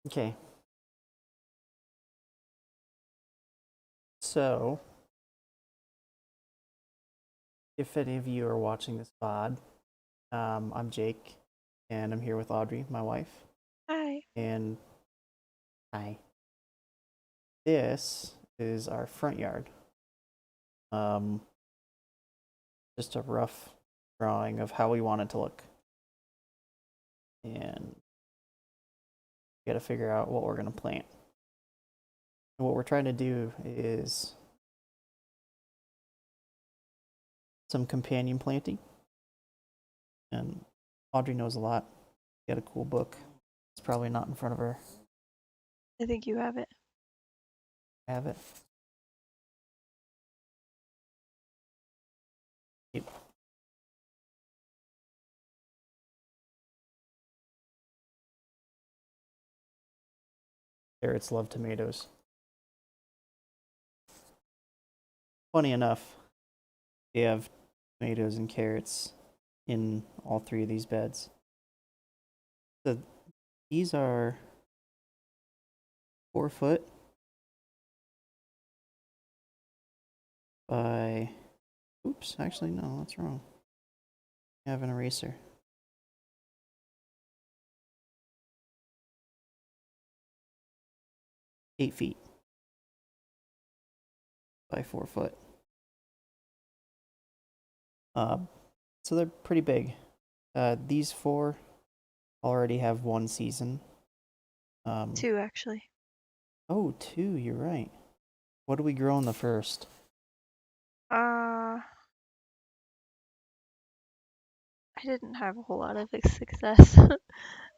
Okay, so if any of you are watching this pod, I'm Jake, and I'm here with Audrey, my wife. Hi. And hi. This is our front yard. Um, just a rough drawing of how we want it to look, and we got to figure out what we're gonna plant. And what we're trying to do is some companion planting, and Audrey knows a lot. She got a cool book. It's probably not in front of her. I think you have it. Have it. Carrots love tomatoes. Funny enough, they have tomatoes and carrots in all three of these beds. So these are 4 foot by. Oops, actually, no, that's wrong. I have an eraser. 8 feet by 4 foot. Uh, so they're pretty big. These four already have one season. Two, actually. Oh, two, you're right. What do we grow in the first? I didn't have a whole lot of success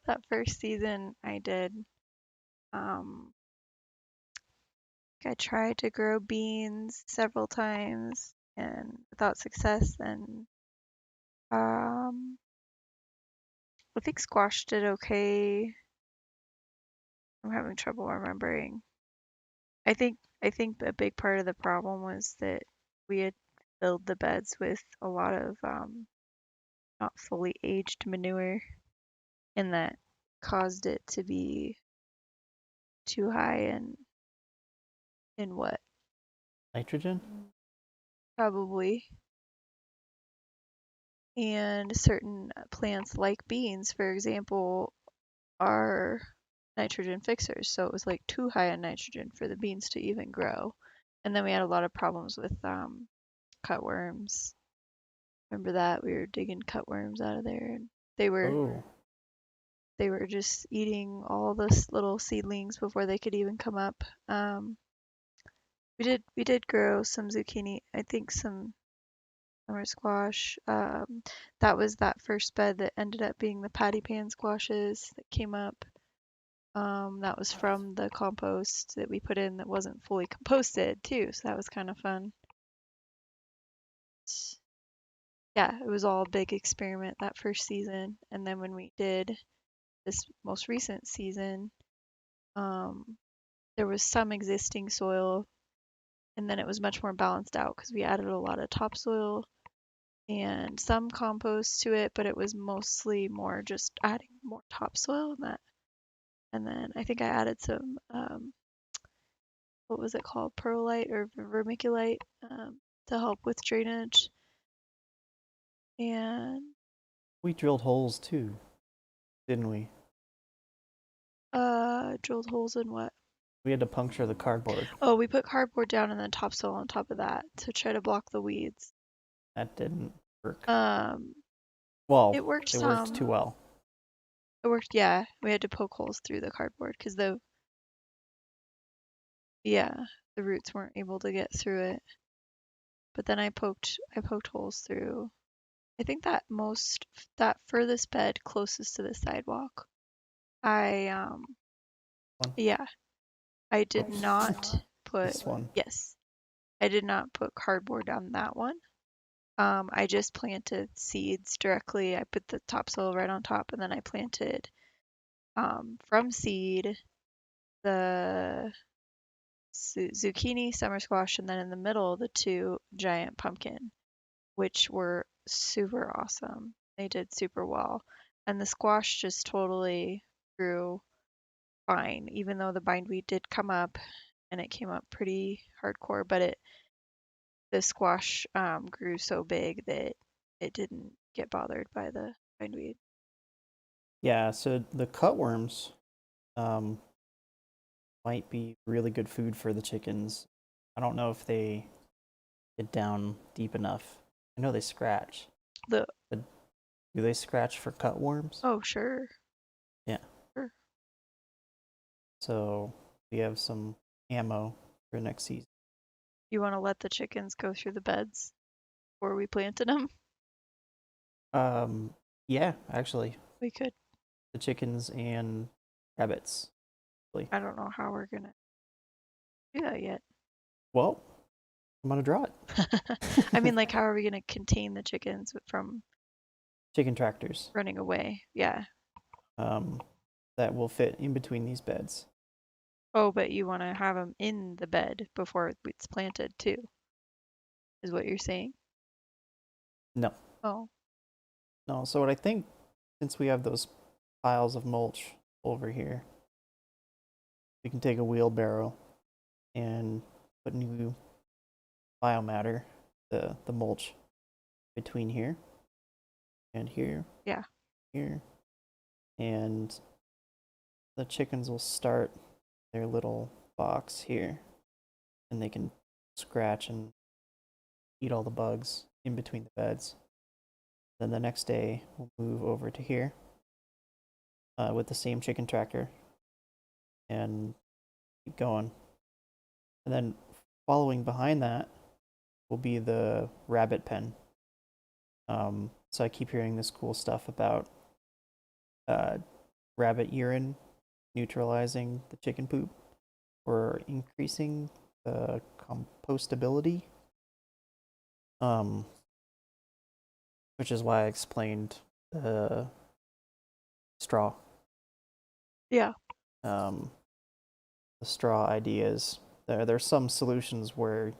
that first season. Um, I tried to grow beans several times and without success. And um, I think squash did okay. I'm having trouble remembering. I think a big part of the problem was that we had filled the beds with a lot of not fully aged manure, and that caused it to be too high in what? Nitrogen? Probably. And certain plants like beans, for example, are nitrogen fixers. So it was like too high in nitrogen for the beans to even grow. And then we had a lot of problems with cutworms. Remember that? We were digging cutworms out of there, and they were Oh, they were just eating all the little seedlings before they could even come up. We did grow some zucchini. I think some summer squash. That was that first bed that ended up being the patty pan squashes that came up. That was from the compost that we put in that wasn't fully composted too, so that was kind of fun. Yeah, it was all a big experiment that first season, and then when we did this most recent season, um, there was some existing soil, and then it was much more balanced out because we added a lot of topsoil and some compost to it, but it was mostly more just adding more topsoil and that. And then I think I added some, what was it called, perlite or vermiculite, to help with drainage. And we drilled holes too, didn't we? drilled holes in what? We had to puncture the cardboard. Oh, we put cardboard down and then topsoil on top of that to try to block the weeds. That didn't work. Um, Well, it worked it worked some. too well. It worked, yeah. We had to poke holes through the cardboard because yeah, the roots weren't able to get through it. But then I poked holes through. I think that furthest bed closest to the sidewalk. I One. Yeah, I did not put This one. yes, I did not put cardboard on that one. I just planted seeds directly. I put the topsoil right on top, and then I planted from seed the zucchini, summer squash, and then in the middle the two giant pumpkin, which were super awesome. They did super well. And the squash just totally grew fine, even though the bindweed did come up and it came up pretty hardcore, but the squash grew so big that it didn't get bothered by the bindweed. Yeah, so the cutworms um, might be really good food for the chickens. I don't know if they get down deep enough. I know they scratch. The But do they scratch for cutworms? Oh, sure. Yeah. Sure. So we have some ammo for next season. You want to let the chickens go through the beds before we planted them? Yeah, actually, We could. the chickens and rabbits. I don't know how we're gonna do that yet. Well, I'm gonna draw I mean, it. like, how are we gonna contain the chickens from Chicken tractors. running away? Yeah. Um, that will fit in between these beds. Oh, but you want to have them in the bed before it's planted too, is what you're saying? No, Oh, no. So what I think, since we have those piles of mulch over here, we can take a wheelbarrow and put new biomatter, the mulch between here and here, yeah. here, and the chickens will start their little box here, and they can scratch and eat all the bugs in between the beds. Then the next day, we'll move over to here with the same chicken tracker and keep going. And then following behind that will be the rabbit pen. So I keep hearing this cool stuff about uh, rabbit urine neutralizing the chicken poop or increasing the compostability. Um, which is why I explained the straw. Yeah. Um, the straw ideas. There's some solutions where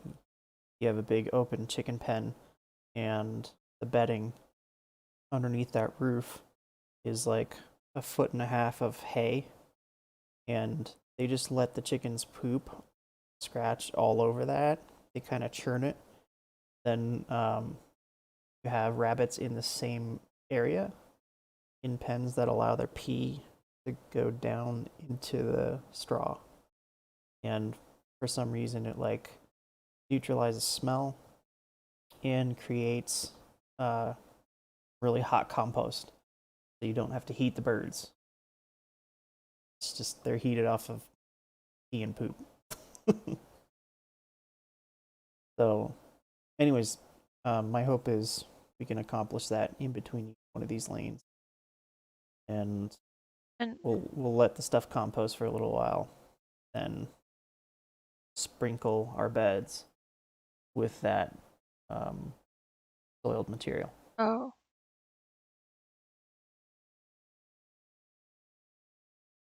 you have a big open chicken pen and the bedding underneath that roof is like a foot and a half of hay, and they just let the chickens poop scratch all over that. They kind of churn it. Then you have rabbits in the same area in pens that allow their pee to go down into the straw. And for some reason, it like neutralizes smell and creates really hot compost. So you don't have to heat the birds. It's just they're heated off of pee and poop. So, anyways, my hope is we can accomplish that in between one of these lanes, and And we'll let the stuff compost for a little while, then sprinkle our beds with that um, soiled material. oh,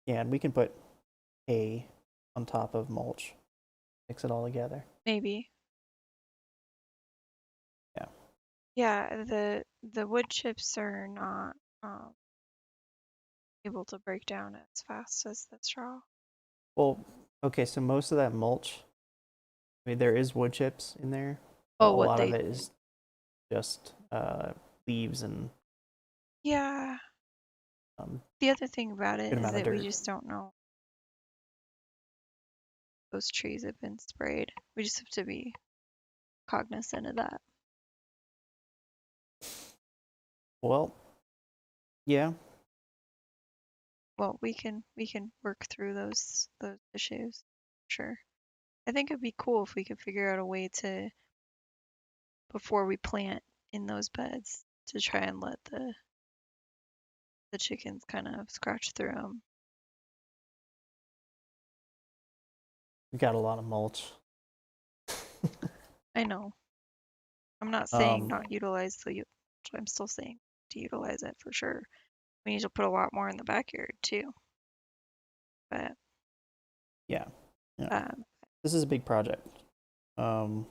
Yeah, and we can put hay on top of mulch, mix it all together. maybe. Yeah. Yeah, the wood chips are not um, able to break down as fast as the straw. Well, okay, so most of that mulch, I mean, there is wood chips in there, but a Oh, what lot of they it is just leaves and Yeah. um, The other thing about good it is amount of that we dirt. just don't know those trees have been sprayed. We just have to be cognizant of that. Well, yeah, Well, we can work through those issues. Sure. I think it'd be cool if we could figure out a way to, before we plant in those beds, to try and let the chickens kind of scratch through them. we got a lot of mulch. I know. I'm not saying Um, not utilize I'm still saying to utilize it for sure. We need to put a lot more in the backyard too. But yeah, yeah. um, This is a big project. Um,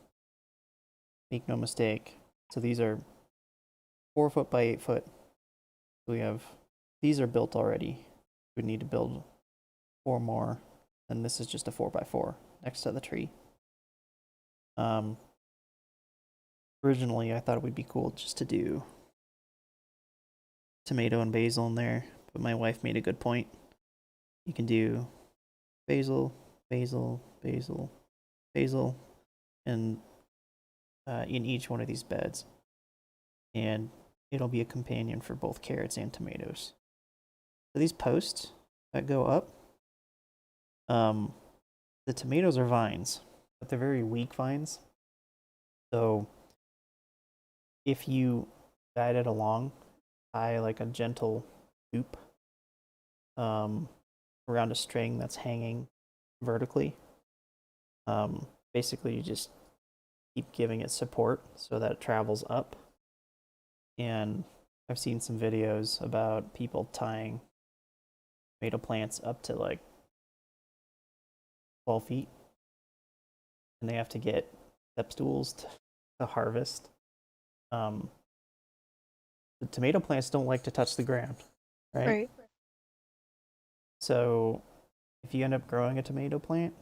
make no mistake. So these are 4 foot by 8 foot. We have these are built already. We need to build 4 more, and this is just a 4x4 next to the tree. Originally, I thought it would be cool just to do tomato and basil in there, but my wife made a good point. You can do basil, basil, basil, basil, and in each one of these beds, and it'll be a companion for both carrots and tomatoes. So these posts that go up, the tomatoes are vines, but they're very weak vines. So if you guide it along, tie like a gentle loop around a string that's hanging vertically. Basically, you just keep giving it support so that it travels up. And I've seen some videos about people tying tomato plants up to like 12 feet, and they have to get step stools to harvest. The tomato plants don't like to touch the ground, right? Right. So if you end up growing a tomato plant,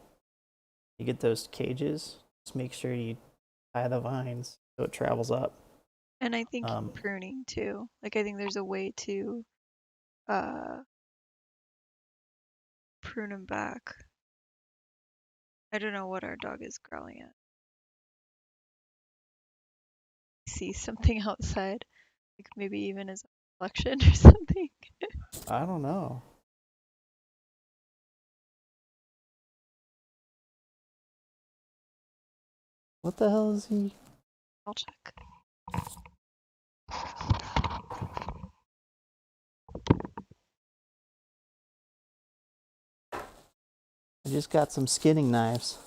you get those cages, just make sure you tie the vines so it travels up. And I think pruning too. Like I think there's a way to prune them back. I don't know what our dog is growling at. See something outside, like maybe even as a reflection or something. I don't know. What the hell is he? I'll check. I just got some skinning knives.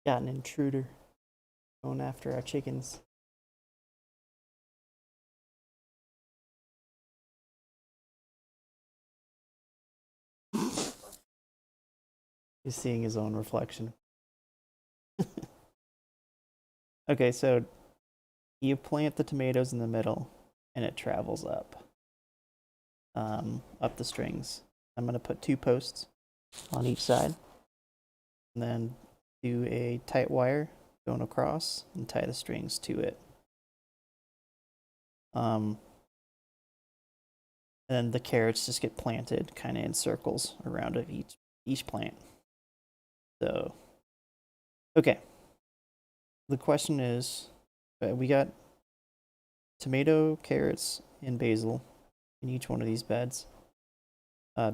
Got an intruder going after our chickens. He's seeing his own reflection. Okay, so you plant the tomatoes in the middle and it travels up the strings. I'm going to put 2 posts on each side and then do a tight wire going across and tie the strings to it. And then the carrots just get planted kind of in circles around of each plant. So, okay. The question is, we got tomato, carrots, and basil in each one of these beds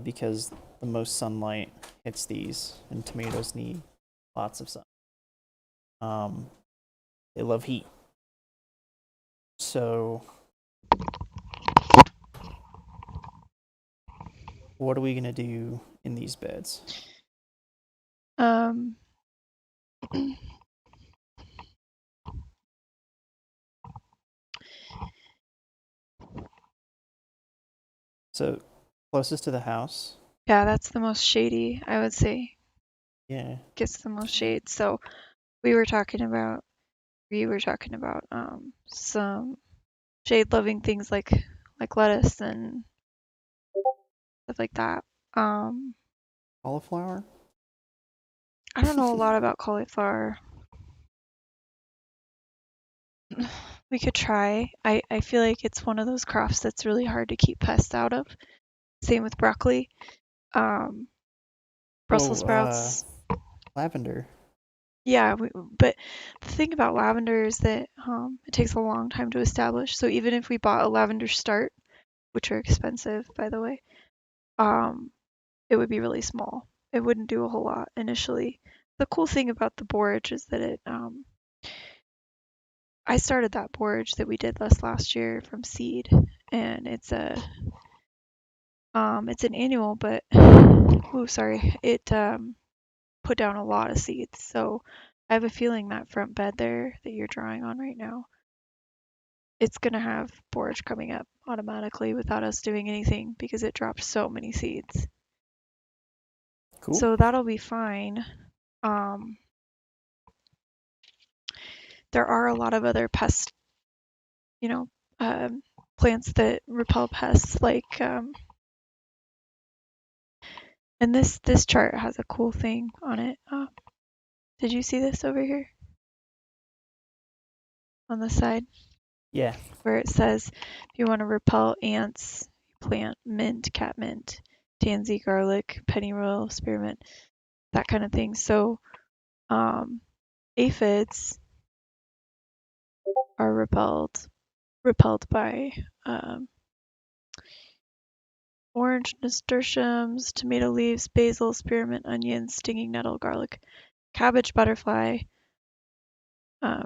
because the most sunlight hits these, and tomatoes need lots of sun. They love heat. So, what are we gonna do in these beds? So, closest to the house. Yeah, that's the most shady, I would say. Yeah. Gets the most shade. So we were talking about some shade loving things like lettuce and stuff like that. Cauliflower? I don't know a lot about cauliflower. We could try. I feel like it's one of those crops that's really hard to keep pests out of. Same with broccoli. Brussels sprouts. Lavender. Yeah, but the thing about lavender is that it takes a long time to establish. So even if we bought a lavender start, which are expensive, by the way, it would be really small. It wouldn't do a whole lot initially. The cool thing about the borage is that I started that borage that we did last year from seed, and it's an annual, but it put down a lot of seeds. So I have a feeling that front bed there that you're drawing on right now, it's gonna have borage coming up automatically without us doing anything because it dropped so many seeds. Cool. So that'll be fine. there are a lot of other pest, plants that repel pests, like, and this chart has a cool thing on it. Did you see this over here on the side Yeah. where it says if you want to repel ants, plant mint, catmint, tansy, garlic, pennyroyal, spearmint, that kind of thing. So aphids are repelled by orange nasturtiums, tomato leaves, basil, spearmint, onions, stinging nettle, garlic, cabbage, butterfly,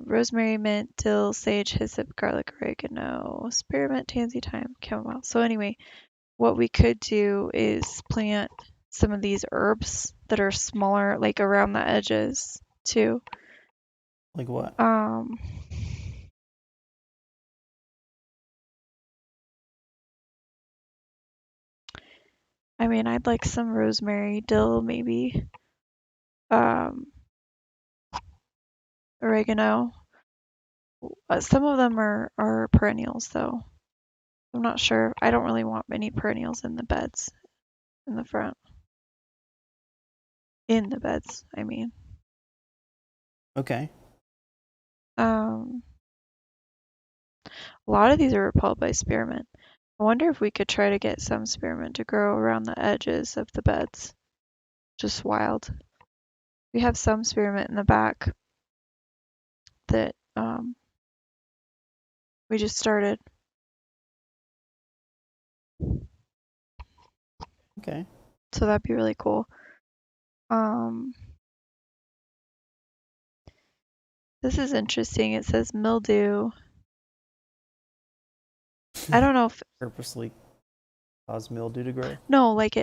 rosemary, mint, dill, sage, hyssop, garlic, oregano, spearmint, tansy, thyme, chamomile. So anyway, what we could do is plant some of these herbs that are smaller, like around the edges too. Like what? I mean, I'd like some rosemary, dill, maybe, oregano. Some of them are perennials though. I'm not sure. I don't really want many perennials in the beds in the front. In the beds, I mean. Okay. A lot of these are repelled by spearmint. I wonder if we could try to get some spearmint to grow around the edges of the beds. Just wild. We have some spearmint in the back that we just started. Okay. So that'd be really cool. This is interesting. It says mildew. I don't know if Purposely cause mildew to grow. no, like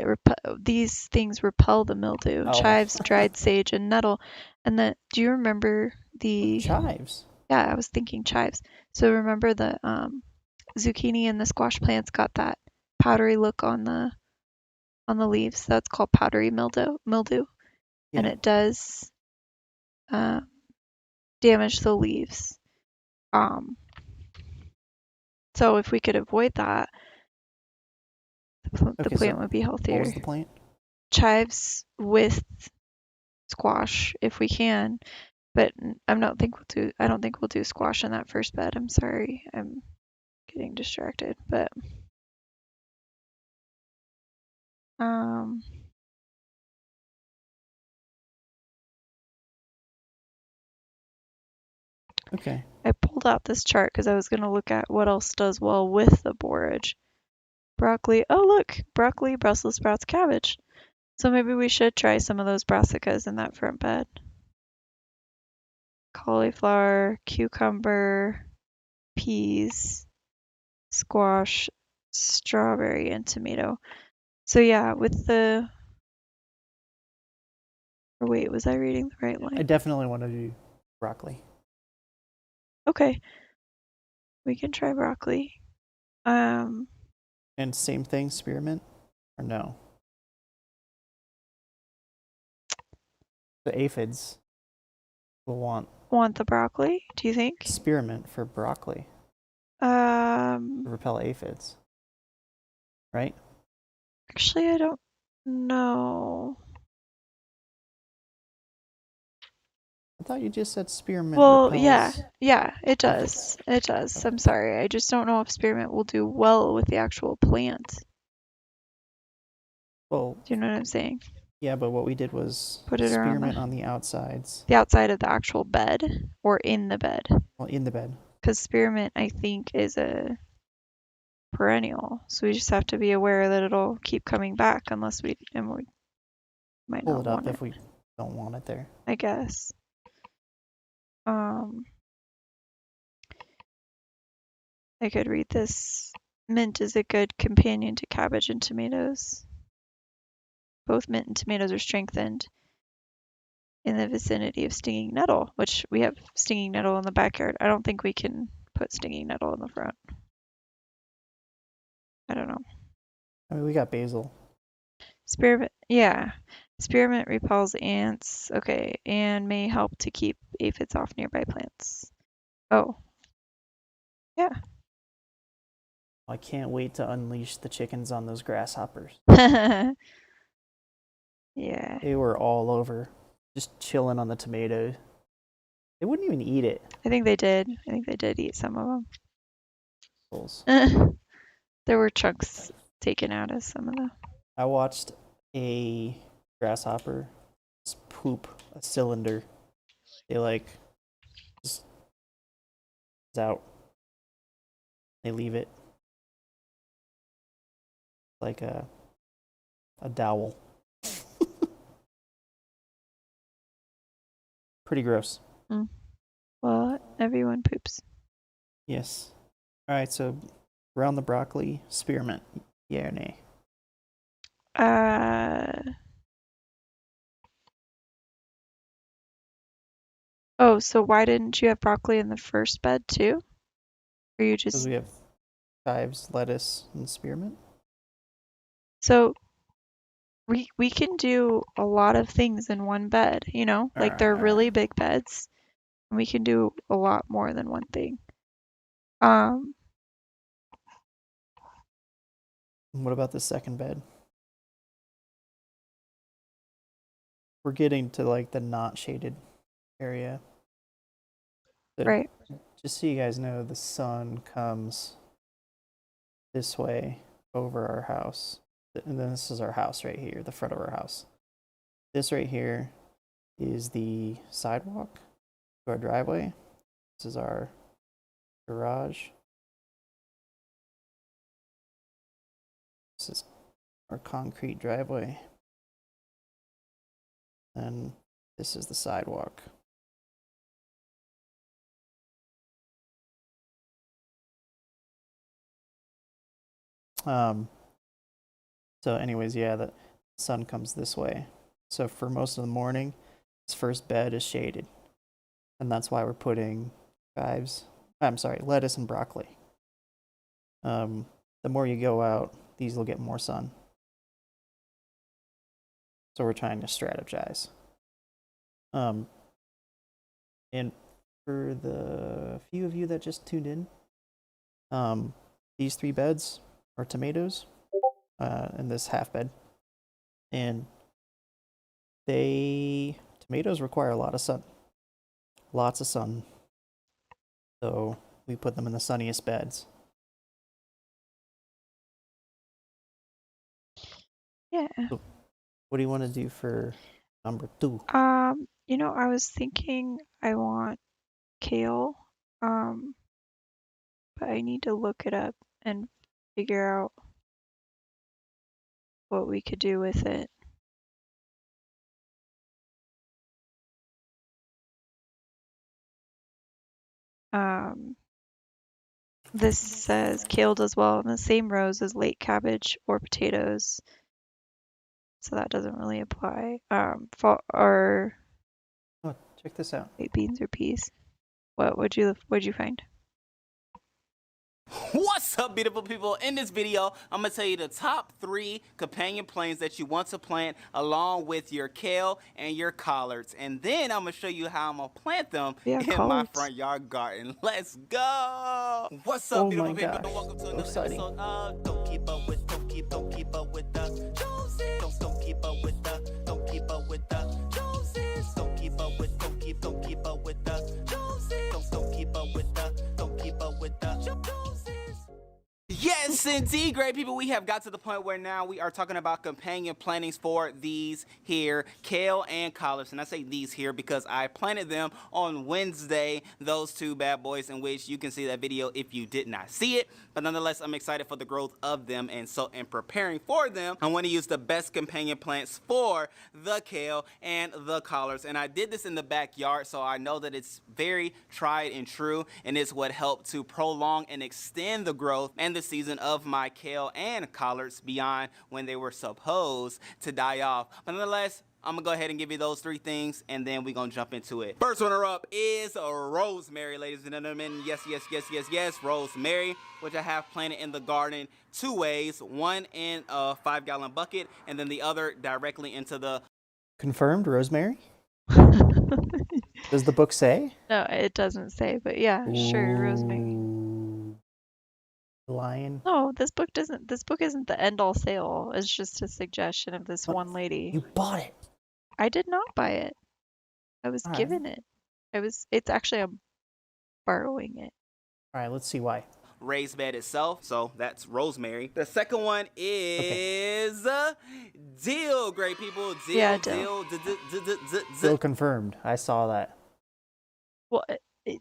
these things repel the mildew. Oh. Chives, dried sage, and nettle. And then, do you remember the? Chives. Yeah, I was thinking chives. So remember the zucchini and the squash plants got that powdery look on the leaves. That's called powdery mildew. And Yeah. it does damage the leaves. So if we could avoid that, the Okay, plant so would be what healthier. was the plant? Chives with squash if we can, but I don't think we'll do squash in that first bed. I'm sorry. I'm getting distracted, but Okay. I pulled out this chart because I was going to look at what else does well with the borage. Broccoli. Oh, look, broccoli, Brussels sprouts, cabbage. So maybe we should try some of those brassicas in that front bed. Cauliflower, cucumber, peas, squash, strawberry, and tomato. So yeah, with the, or wait, was I reading the right I line? definitely want to do broccoli. Okay, we can try broccoli. And same thing, spearmint? Or no? The aphids will Want the broccoli, do you think? spearmint for broccoli to repel aphids. Right? Actually, I don't know. I thought you just said spearmint Well, repels. yeah, it aphids. does. It does. Okay. I'm sorry. I just don't know if spearmint will do well with the actual plant. Well, Do you know what I'm saying? yeah, but what we did was Put it around spearmint on the outsides. the outside of the actual bed or in the bed. Well, in the bed. Because spearmint, I think, is a perennial. So we just have to be aware that it'll keep coming back unless we might Pull not it up want it, if we don't want it there. I guess. I could read this. Mint is a good companion to cabbage and tomatoes. Both mint and tomatoes are strengthened in the vicinity of stinging nettle, which we have stinging nettle in the backyard. I don't think we can put stinging nettle in the front. I don't know. I mean, we got basil. Spearmint, yeah. Spearmint repels ants, okay, and may help to keep aphids off nearby plants. Oh. Yeah. I can't wait to unleash the chickens on those grasshoppers. Yeah. They were all over, just chilling on the tomatoes. They wouldn't even eat it. I think they did. I think they did eat some of Fools. them. There were chunks taken out of some of them. I watched a grasshopper just poop a cylinder. They like just out. They leave it like a dowel. Pretty gross. Well, everyone poops. Yes. All right. So, around the broccoli, spearmint. Yeah or nay? Oh, so why didn't you have broccoli in the first bed too? Or you Because just... we have chives, lettuce, and spearmint. So we can do a lot of things in one bed, you know? Like they're really big beds, and we can do a lot more than one thing. What about the second bed? We're getting to like the not shaded area. So, Right. just so you guys know, the sun comes this way over our house. And then this is our house right here, the front of our house. This right here is the sidewalk to our driveway. This is our garage. This is our concrete driveway. And this is the sidewalk. So anyways, yeah, the sun comes this way. So for most of the morning, this first bed is shaded. And that's why we're putting lettuce and broccoli. The more you go out, these will get more sun. So we're trying to strategize. And for the few of you that just tuned in, these 3 beds are tomatoes in this half bed. And tomatoes require a lot of sun. Lots of sun. So we put them in the sunniest beds. Yeah. So what do you want to do for number 2? You know, I was thinking I want kale, but I need to look it up and figure out what we could do with it. This says kale does well in the same rows as late cabbage or potatoes, so that doesn't really apply. Or Oh, check this out. wait, beans or peas. What'd you find? What's up, beautiful people? In this video, I'm going to tell you the top 3 companion plants that you want to plant along with your kale and your collards. And then I'm going to show you how I'm going to plant them in my Collards. front yard garden. Let's go! What's up, beautiful people? Gosh. Welcome to another Exciting. episode of Don't Keep Up With the Joneses. Don't keep up with the Joneses. Don't keep up with the Joneses. Don't keep up with the Joneses. Don't keep up with the Joneses. Yes, indeed, great people. We have got to the point where now we are talking about companion plantings for these here, kale and collards. And I say these here because I planted them on Wednesday, those 2 bad boys, in which you can see that video if you did not see it. But nonetheless, I'm excited for the growth of them. And so in preparing for them, I want to use the best companion plants for the kale and the collards. And I did this in the backyard, so I know that it's very tried and true. And it's what helped to prolong and extend the growth and the season of my kale and collards beyond when they were supposed to die off. But nonetheless, I'm gonna go ahead and give you those 3 things, and then we're gonna jump into it. First runner up is rosemary, ladies and gentlemen. Yes, rosemary, which I have planted in the garden 2 ways. One in a 5-gallon bucket, and then the other directly into the... Confirmed, Rosemary? Does the book say? No, it doesn't say, but yeah, sure, Rosemary. Ooh. Lion. No, this book doesn't. This book isn't the end all say all. It's just a suggestion of this But one lady. You bought it. I did not buy it. I was All right. given it. It's actually I'm borrowing it. All right, let's see why. Raised bed itself, so that's Rosemary. The second one is dill, great people. Dill, Yeah, dill, Still confirmed. I saw that. Well, it's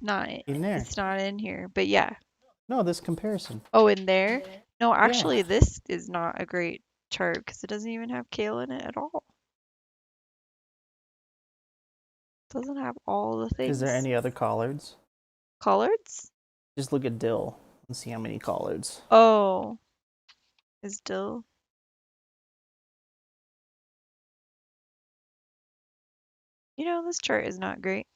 not In there. It's not in here, but yeah. No, this comparison. Oh, in there? No, actually, this is not a great chart because it doesn't even have kale in it at all. It doesn't have all the things. Is there any other collards? Collards? Just look at dill and see how many collards. Oh, is dill? You know, this chart is not great.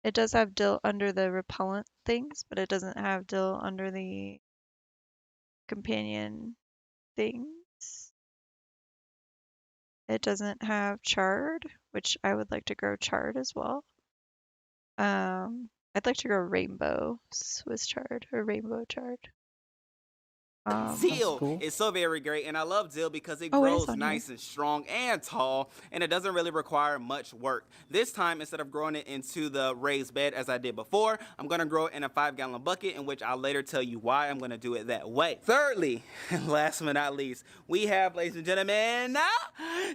It does have dill under the repellent things, but it doesn't have dill under the companion things. It doesn't have chard, which I would like to grow chard as well. I'd like to grow rainbow Swiss chard or rainbow chard. Dill cool. is so very great, and I love dill because it Oh, it is grows on nice and strong and tall, and it doesn't really require much work. This time, instead of growing it into the raised bed as I did before, I'm going to grow it in a 5-gallon bucket, in which I'll later tell you why I'm going to do it that way. Thirdly, and last but not least, we have, ladies and gentlemen,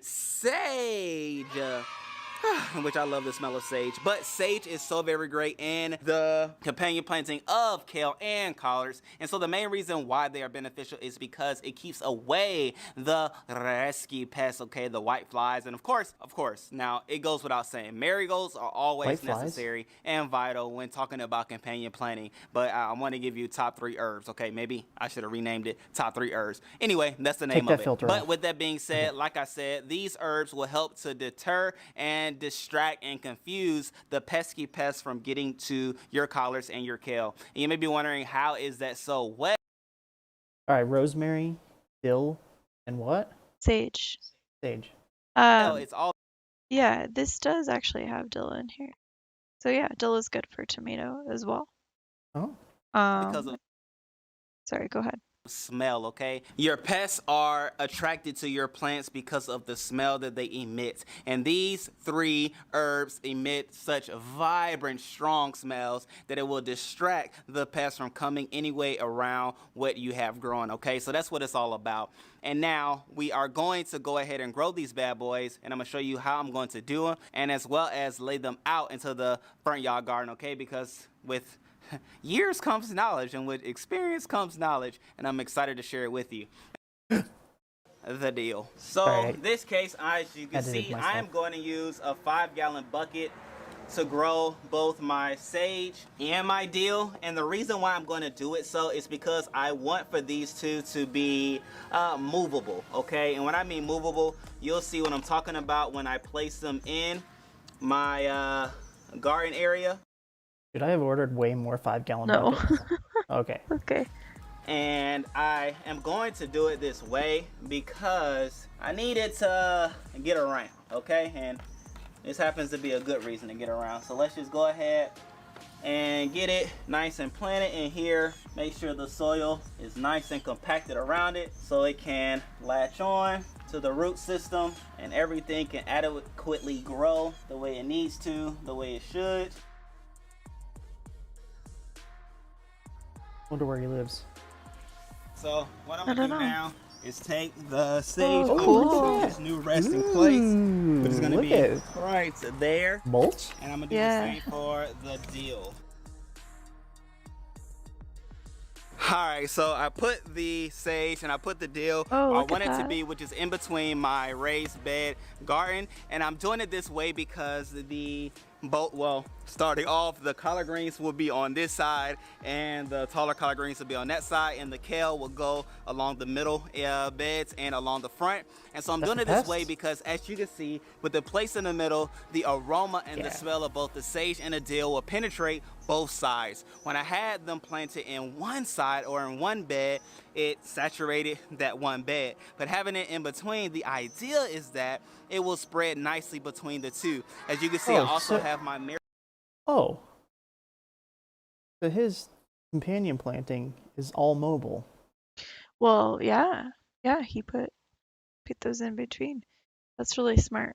sage. In which I love the smell of sage. But sage is so very great in the companion planting of kale and collards. And so the main reason why they are beneficial is because it keeps away the rescue pests, okay, the white flies. And of course, now it goes without saying, marigolds are always necessary and vital when talking about companion planting. But I want to give you top 3 herbs, okay? Maybe I should have renamed it top 3 herbs. Anyway, that's the name of it. But with that being said, like I said, these herbs will help to deter and distract and confuse the pesky pests from getting to your collards and your kale. And you may be wondering, how is that so well? All right, rosemary, dill, and what? Sage. Sage. It's all Yeah, this does actually have dill in here. So yeah, dill is good for tomato as well. Oh. because of Sorry, go ahead. smell, okay? Your pests are attracted to your plants because of the smell that they emit. And these 3 herbs emit such vibrant, strong smells that it will distract the pests from coming anyway around what you have growing, okay? So that's what it's all about. And now we are going to go ahead and grow these bad boys, and I'm going to show you how I'm going to do them, and as well as lay them out into the front yard garden, okay? Because with years comes knowledge, and with experience comes knowledge, and I'm excited to share it with you. The deal. So this case, as you can see, I am going to use a 5-gallon bucket to grow both my sage and my dill. And the reason why I'm going to do it so is because I want for these two to be movable, okay? And when I mean movable, you'll see what I'm talking about when I place them in my garden area. Should I have ordered way more 5-gallon No. buckets? Okay. Okay. And I am going to do it this way because I need it to get around, okay? And this happens to be a good reason to get around. So let's just go ahead and get it nice and planted in here. Make sure the soil is nice and compacted around it so it can latch on to the root system and everything can adequately grow the way it needs to, the way it should. Wonder where he lives. So what I'm gonna do now is take the sage cool. to its new resting place, which is gonna be right there. Mulch? And I'm gonna do the same for the dill. Alright, so I put the sage and I put the dill where I want it to be, which is in between my raised bed garden. And I'm doing it this way because starting off, the collard greens will be on this side, and the taller collard greens will be on that side, and the kale will go along the middle beds and along the front. And so I'm That's doing for it this way pests? because, as you can see, with the place in the middle, the aroma and the Yeah. smell of both the sage and the dill will penetrate both sides. When I had them planted in one side or in one bed, it saturated that one bed. But having it in between, the idea is that it will spread nicely between the two. As you can see, I Oh, also so have my oh, so his companion planting is all mobile. Well, yeah. Yeah, he put those in between. That's really smart.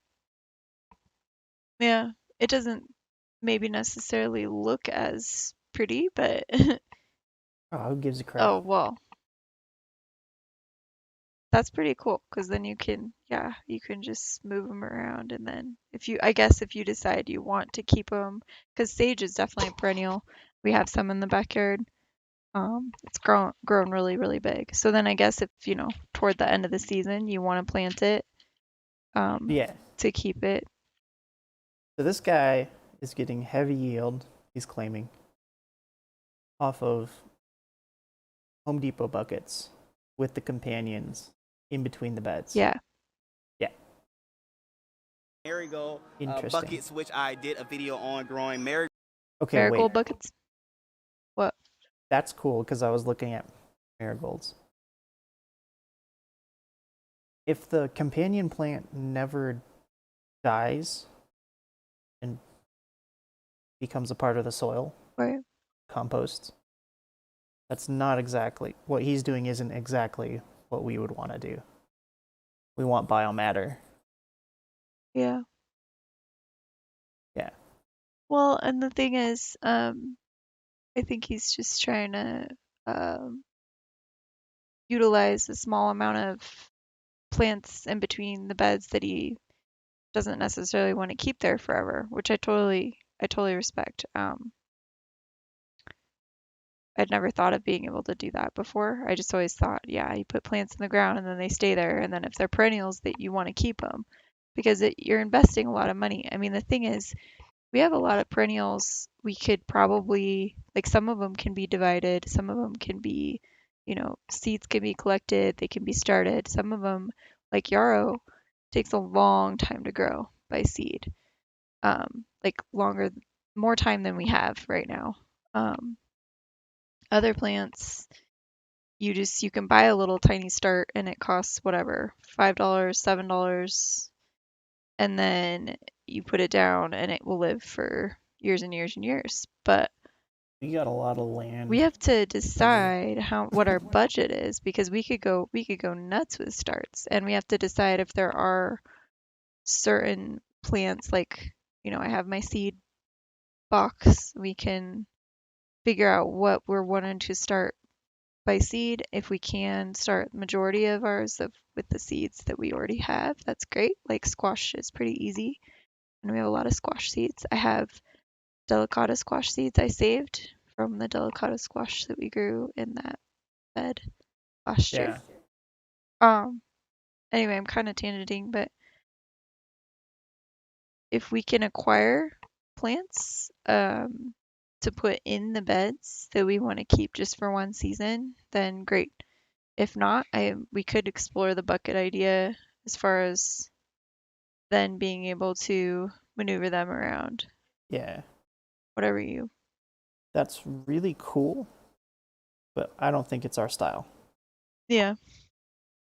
Yeah. It doesn't maybe necessarily look as pretty, but Oh, who gives a crap? oh, well, that's pretty cool because then you can, yeah, you can just move them around. And then I guess if you decide you want to keep them, because sage is definitely a perennial. We have some in the backyard. It's grown really, really big. So then I guess if, toward the end of the season you want to plant it, Yeah. to keep it. So this guy is getting heavy yield, he's claiming, off of Home Depot buckets with the companions in between the beds. Yeah. Yeah. marigold Interesting. buckets, which I did a video on growing marigold. Okay, Marigold wait. buckets. What? That's cool because I was looking at marigolds. If the companion plant never dies and becomes a part of the soil, Right. compost, that's not exactly what he's doing, isn't exactly what we would want to do. We want biomatter. Yeah. Yeah. Well, and the thing is, I think he's just trying to utilize a small amount of plants in between the beds that he doesn't necessarily want to keep there forever, which I totally respect. I'd never thought of being able to do that before. I just always thought, yeah, you put plants in the ground and then they stay there, and then if they're perennials, that you want to keep them because you're investing a lot of money. I mean, the thing is, we have a lot of perennials. We could probably, like, some of them can be divided, some of them can be, seeds can be collected, they can be started. Some of them, like yarrow, takes a long time to grow by seed. Like more time than we have right now. Other plants, you can buy a little tiny start and it costs whatever, $5, $7, and then you put it down and it will live for years and years and years. But We got a lot of land. we have to decide what our budget is, because we could go nuts with starts, and we have to decide if there are certain plants, like, I have my seed box. We can figure out what we're wanting to start by seed. If we can start the majority of ours with the seeds that we already have, that's great. Like squash is pretty easy, and we have a lot of squash seeds. I have delicata squash seeds I saved from the delicata squash that we grew in that bed last year. Anyway, I'm kind of tangenting, but if we can acquire plants to put in the beds that we want to keep just for one season, then great. If not, we could explore the bucket idea as far as then being able to maneuver them around. Yeah. Whatever you. That's really cool, but I don't think it's our style. Yeah.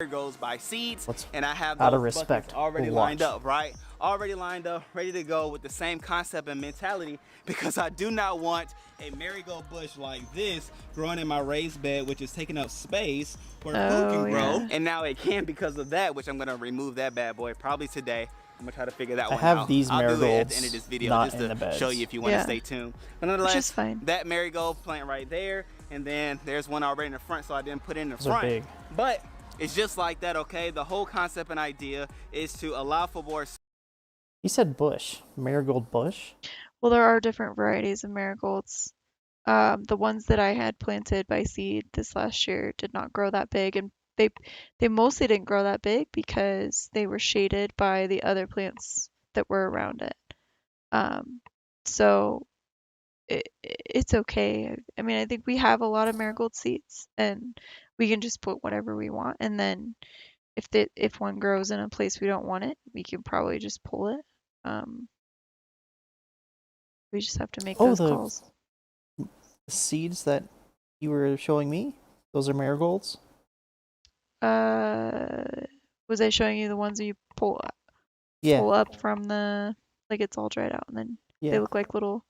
Goes by seeds, Let's, and I have out of those respect, buckets already we'll lined watch. up, right? Already lined up, ready to go with the same concept and mentality, because I do not want a marigold bush like this growing in my raised bed, which is taking up space where food can grow. Yeah. And now it can because of that, which I'm gonna remove that bad boy probably today. I'm gonna try to figure that I one have out. these I'll do it at the marigolds end of this video not just in the to beds. show you if you want to Yeah. stay tuned. But Which nonetheless, is fine. that marigold plant right there, and then there's one already in the front, so I didn't put it in the Those are front. big. But it's just like that, okay? The whole concept and idea is to allow for more. He said bush. Marigold bush? Well, there are different varieties of marigolds. The ones that I had planted by seed this last year did not grow that big, and they mostly didn't grow that big because they were shaded by the other plants that were around it. So it's okay. I mean, I think we have a lot of marigold seeds, and we can just put whatever we want. And then if one grows in a place we don't want it, we can probably just pull it. We just have to make Oh, those the calls. seeds that you were showing me, those are marigolds? Was I showing you the ones that you pull Yeah. up from the, like, it's all dried out, and then Yeah. they look like little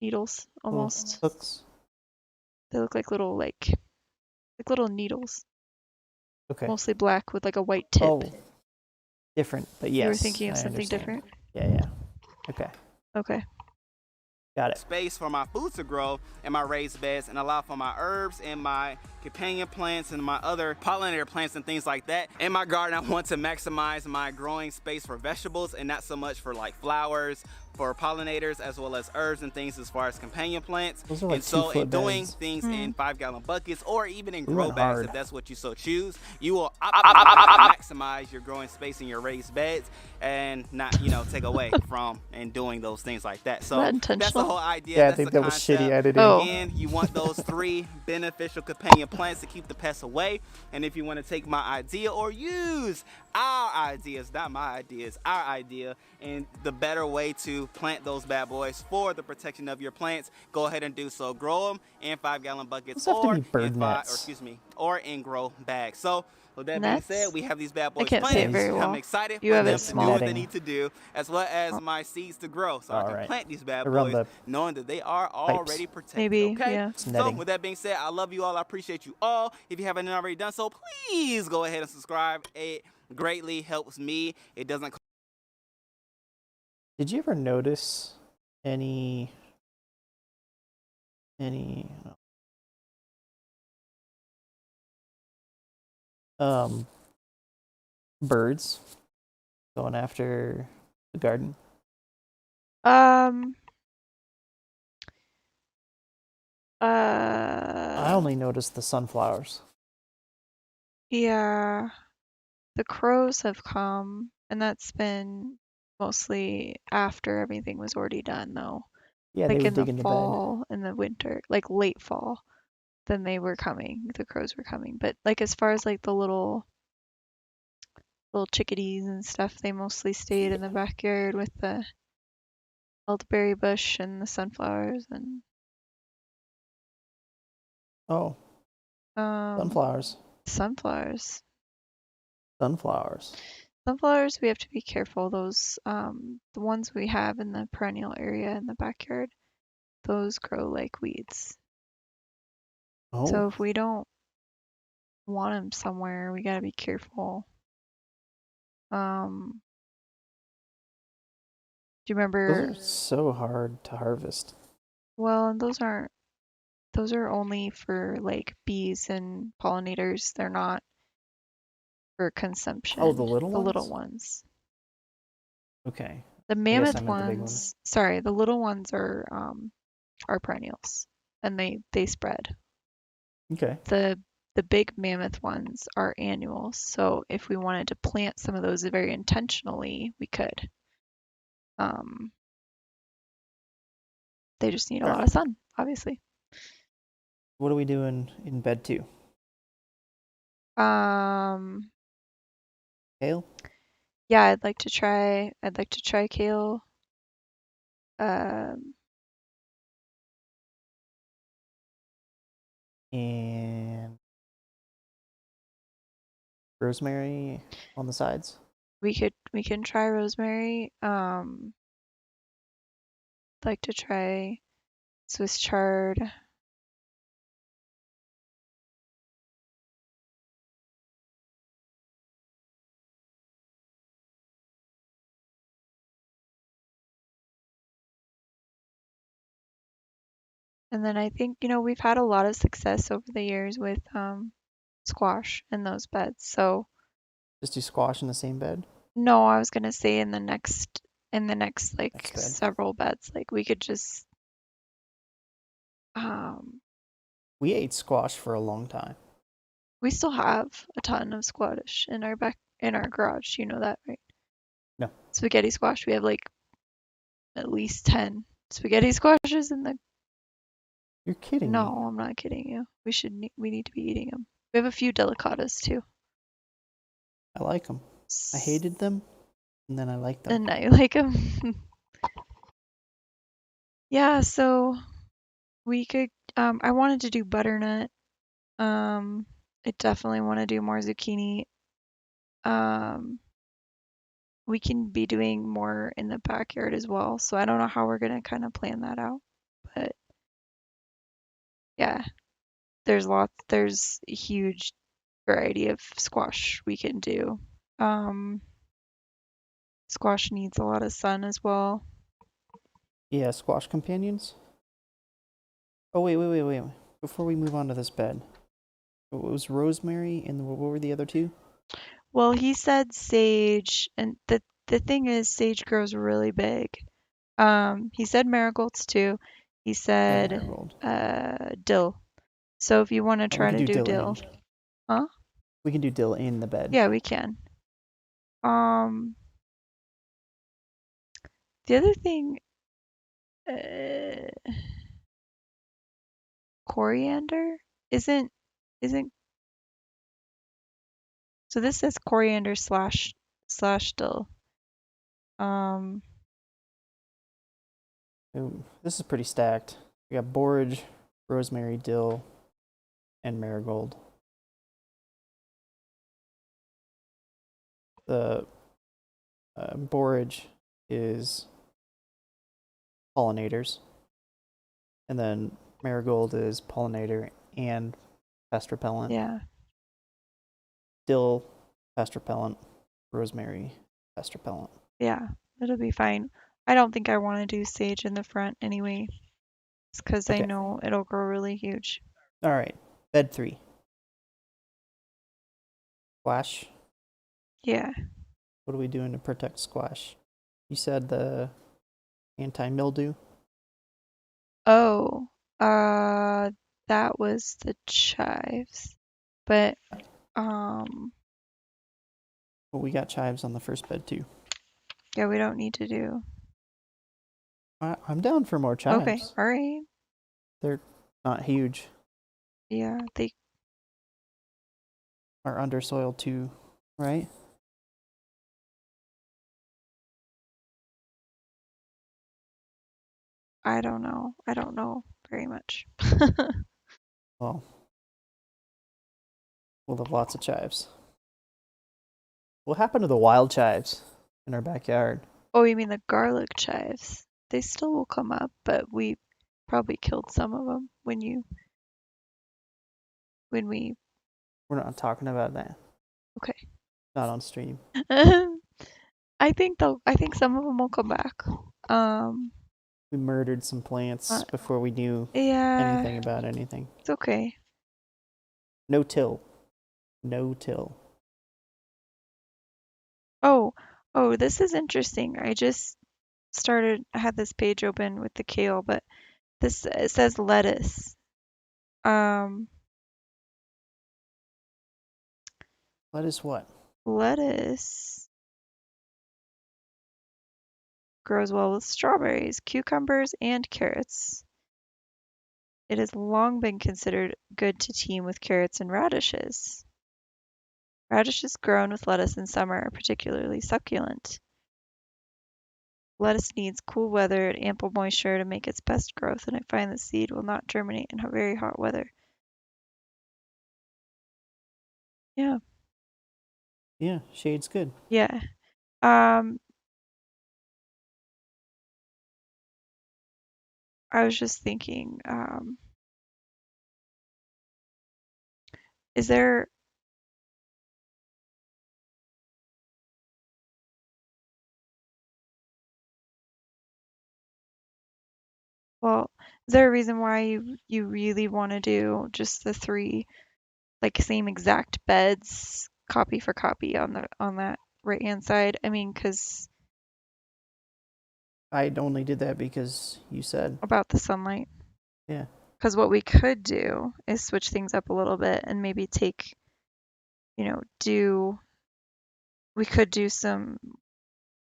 needles Little almost. hooks. They look like little little needles, Okay. mostly black with like a white tip. Oh, different, but yes. You were thinking of I something understand. different? Yeah. Okay. Okay. Got it. Space for my food to grow in my raised beds and allow for my herbs and my companion plants and my other pollinator plants and things like that. In my garden, I want to maximize my growing space for vegetables and not so much for like flowers, for pollinators, as well as herbs and things as far as companion plants. Those are like and so 2 foot in doing beds. things in 5-gallon buckets or even in We grow went bags, hard. if that's what you so choose, you will maximize your growing space in your raised beds and not, take away from and doing those things like that. So that that's the intentional? whole idea. Yeah, I That's think the that was concept. shitty editing. Oh. Again, you want those 3 beneficial companion plants to keep the pests away. And if you want to take my idea or use our ideas, not my ideas, our idea, and the better way to plant those bad boys for the protection of your plants, go ahead and do so. Grow them in 5-gallon buckets Those have to or be bird in nets. or in grow bags. So with that Nets? being said, we have these bad boys can't say it planted. very well. I'm excited You for have them it to do small. what they Netting. need to do, as well as my seeds to grow, so I can Alright. plant these bad Around boys, the knowing that they are already protected. Maybe, Okay. yeah. So netting. with that being said, I love you all. I appreciate you all. If you haven't already done so, please go ahead and subscribe. It greatly helps me. It doesn't. Did you ever notice any birds going after the garden? I only noticed the sunflowers. Yeah. The crows have come, and that's been mostly after everything was already done, though. Yeah, Like they were in the digging the bed. fall, in the winter, like late fall, then they were coming. The crows were coming. But like as far as like the little chickadees and stuff, they mostly stayed in the backyard with the elderberry bush and the sunflowers and Oh, sunflowers. sunflowers. Sunflowers. Sunflowers, we have to be careful. Those, the ones we have in the perennial area in the backyard, those grow like weeds. Oh, So if we don't want them somewhere, we gotta be careful. Do you remember? those are so hard to harvest. Well, and those are only for like bees and pollinators. They're not for consumption. Oh, the little ones? little ones. Okay. The guess I mammoth meant the big ones, ones. sorry, the little ones are perennials, and they spread. Okay. The big mammoth ones are annuals. So if we wanted to plant some of those very intentionally, we could. They just need a lot of sun, obviously. What are we doing in bed 2? Kale? Yeah, I'd like to try kale. And rosemary on the sides? We can try rosemary. Like to try Swiss chard. And then I think, we've had a lot of success over the years with squash in those beds. So Just do squash in the same bed? no, I was gonna say in the next like Next bed. several beds, like we could just We ate squash for a long time. we still have a ton of squash in our garage. You know that, right? No. Spaghetti squash. We have like at least 10 spaghetti squashes in the You're kidding No, me. I'm not kidding you. We need to be eating them. We have a few delicatas too. I like them. I hated them, and then I like them. And I like them. Yeah, so we could. I wanted to do butternut. I definitely want to do more zucchini. Um, we can be doing more in the backyard as well. So I don't know how we're gonna kind of plan that out, but yeah, there's a huge variety of squash we can do. Um, Squash needs a lot of sun as well. Yeah, squash companions. Oh wait. Before we move on to this bed, it was rosemary, and what were the other two? Well, he said sage, and the thing is, sage grows really big. He said marigolds too. He Yeah, said marigold. dill. So if you want to Oh, we try can to do do dill dill, in. huh? We can do dill in the bed. Yeah, we can. The other thing, uh, coriander isn't. So this says coriander slash dill. Um, Ooh, this is pretty stacked. We got borage, rosemary, dill, and marigold. The borage is pollinators, and then marigold is pollinator and pest repellent. yeah. Dill, pest repellent. Rosemary, pest repellent. Yeah, it'll be fine. I don't think I want to do sage in the front anyway. It's because I Okay. know it'll grow really huge. All right. Bed 3. Squash. Yeah. What are we doing to protect squash? You said the anti-mildew. Oh, that was the chives. But, Well, we got chives on the first bed too. yeah, we don't need to do. I'm down for more Okay, chives. all right. They're not huge. Yeah, they. Are under soil too, right? I don't know. I don't know very much. Well, we'll have lots of chives. What happened to the wild chives in our backyard? Oh, you mean the garlic chives? They still will come up, but we probably killed some of them when we. We're not talking about that. Okay. Not on stream. I think some of them will come back. Um, We murdered some plants uh, before we knew yeah, anything about anything. it's okay. No till. No till. Oh, oh, this is interesting. I had this page open with the kale, but this it says lettuce. Um, Lettuce what? Lettuce grows well with strawberries, cucumbers, and carrots. It has long been considered good to team with carrots and radishes. Radishes grown with lettuce in summer are particularly succulent. Lettuce needs cool weather and ample moisture to make its best growth, and I find the seed will not germinate in very hot weather. Yeah, Yeah, shade's good. yeah. Um, I was just thinking, is there, well, is there a reason why you really want to do just the three, like same exact beds, copy for copy on that right hand side? I mean, because I only did that because you said. about the sunlight. Yeah. Because what we could do is switch things up a little bit and maybe take, we could do some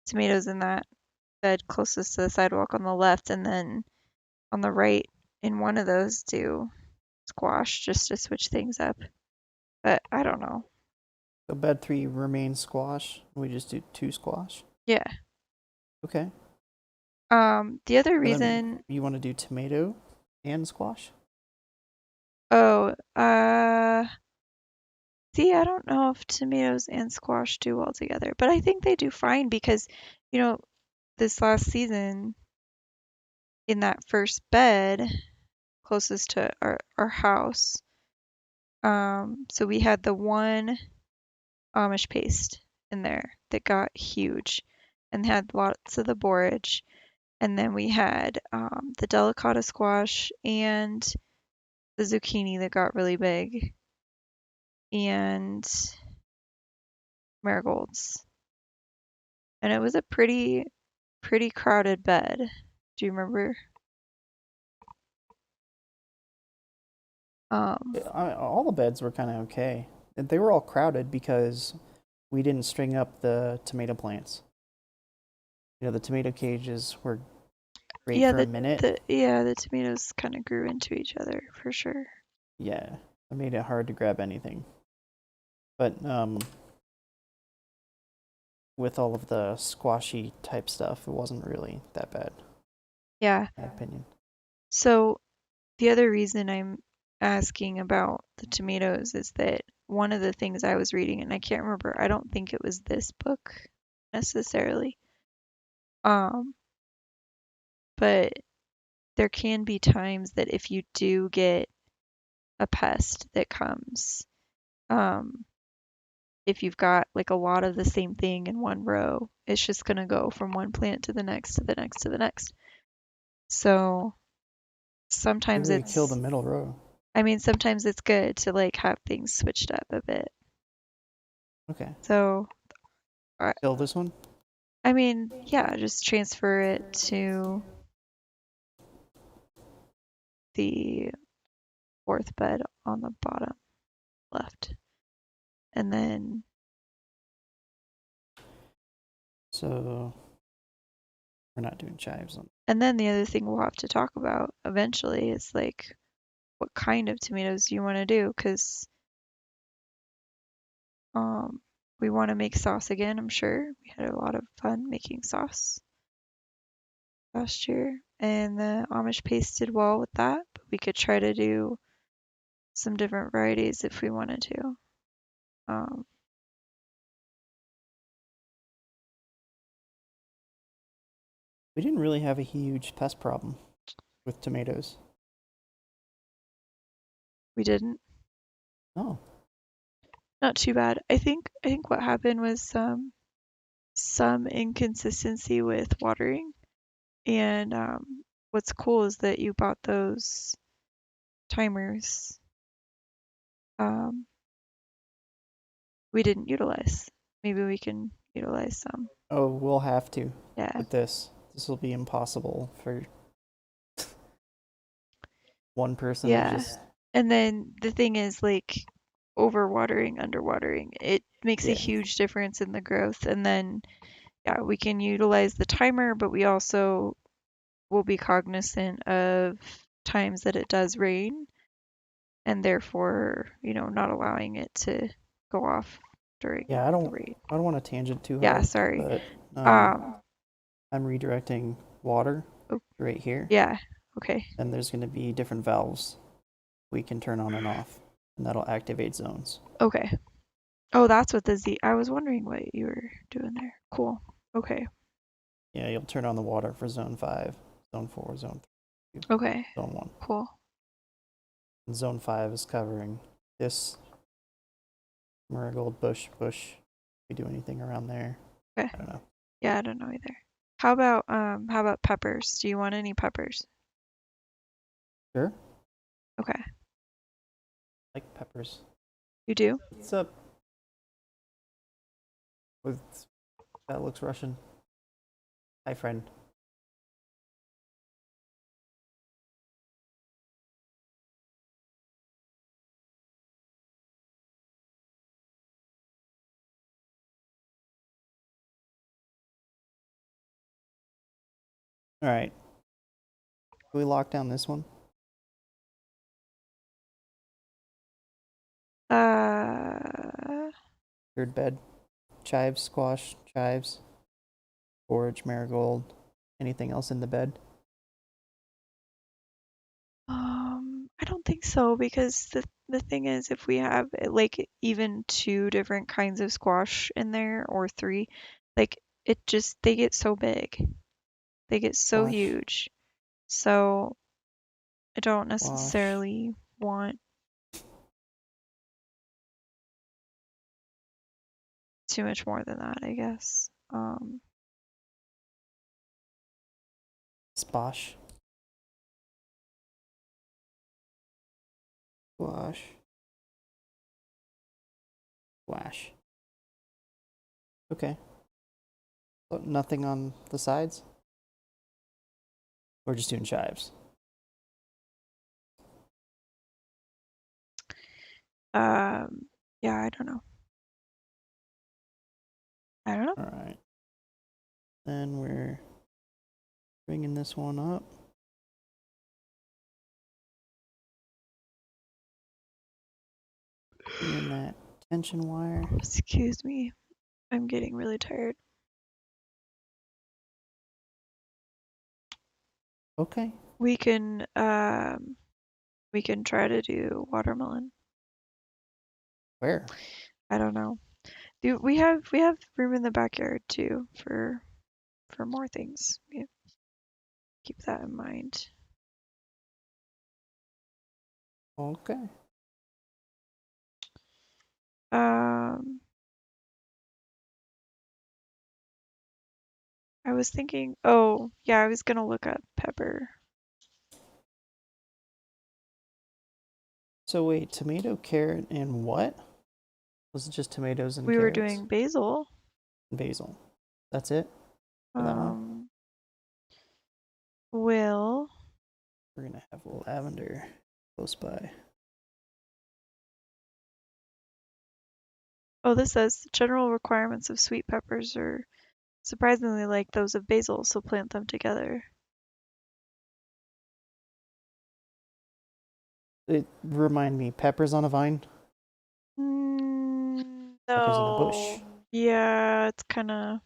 tomatoes in that bed closest to the sidewalk on the left, and then on the right in one of those do squash just to switch things up. But I don't know. So bed 3 remains squash. We just do 2 squash. Yeah. Okay. The other And then reason. you want to do tomato and squash? Oh, see, I don't know if tomatoes and squash do well together, but I think they do fine because, you know, this last season in that first bed closest to our house, so we had the one Amish paste in there that got huge and had lots of the borage. And then we had the delicata squash and the zucchini that got really big and marigolds. And it was a pretty crowded bed. Do you remember? All the beds were kind of okay. They were all crowded because we didn't string up the tomato plants. You know, the tomato cages were great Yeah, for a minute. the tomatoes kind of grew into each other for sure. Yeah, it made it hard to grab anything. But with all of the squashy type stuff, it wasn't really that bad, Yeah. in my opinion. So the other reason I'm asking about the tomatoes is that one of the things I was reading, and I can't remember, I don't think it was this book necessarily, but there can be times that if you do get a pest that comes, if you've got like a lot of the same thing in one row, it's just going to go from one plant to the next to the next to the next. So sometimes Maybe we kill the it's, middle row. I mean, sometimes it's good to like have things switched up a bit. Okay. So, Kill this one? I mean, yeah, just transfer it to the fourth bed on the bottom left. And then, So we're not doing chives on. the other thing we'll have to talk about eventually is like, what kind of tomatoes do you want to do? Because we want to make sauce again, I'm sure. We had a lot of fun making sauce last year, and the Amish paste did well with that, but we could try to do some different varieties if we wanted to. We didn't really have a huge pest problem with tomatoes. We didn't. Oh. Not too bad. I think what happened was some inconsistency with watering. And what's cool is that you bought those timers. We didn't utilize. Maybe we can utilize some. Oh, we'll have to Yeah. with this. This will be impossible for one person to Yeah. just. And then the thing is like overwatering, underwatering. It makes a Yeah. huge difference in the growth. And then yeah, we can utilize the timer, but we also will be cognizant of times that it does rain and therefore, not allowing it to go off during Yeah, I the don't. rain. I don't want to tangent too Yeah, hard. sorry. But Um, I'm redirecting water oh, right here, yeah, okay. and there's going to be different valves we can turn on and off, and that'll activate zones. Okay. Oh, that's what the Z. I was wondering what you were doing there. Cool. Okay. Yeah, you'll turn on the water for zone 5, zone 4, zone 3, Okay. zone 1. Cool. And zone 5 is covering this marigold bush. If we do anything around there, Okay. I don't know. Yeah, I don't know either. How about peppers? Do you want any peppers? Sure. Okay. Like peppers. You do? What's up? With that looks Russian. Hi, friend. All right. Can we lock down this one? Third bed. Chives, squash, chives, forage, marigold. Anything else in the bed? I don't think so, because the thing is, if we have like even 2 different kinds of squash in there or 3, like it just they get so big. They get so Squash, huge. So I don't squash, necessarily want too much more than that, I guess. squash, squash, squash. Okay. So nothing on the sides? We're just doing chives. Yeah, I don't know. I don't know. All right. Then we're bringing this one up. Bringing that tension wire. Excuse me. I'm getting really tired. Okay. We can try to do watermelon. Where? I don't know. We have room in the backyard too for more things. Yeah, keep that in mind. Okay. I was thinking, oh yeah, I was gonna look up pepper. So wait, tomato, carrot, and what? Was it just tomatoes and We were carrots? doing basil. And basil. That's it for that one? Will We're gonna have lavender close by. Oh, this says general requirements of sweet peppers are surprisingly like those of basil, so plant them together. It remind me, peppers on a vine? Peppers in a bush. No. Yeah, it's kind of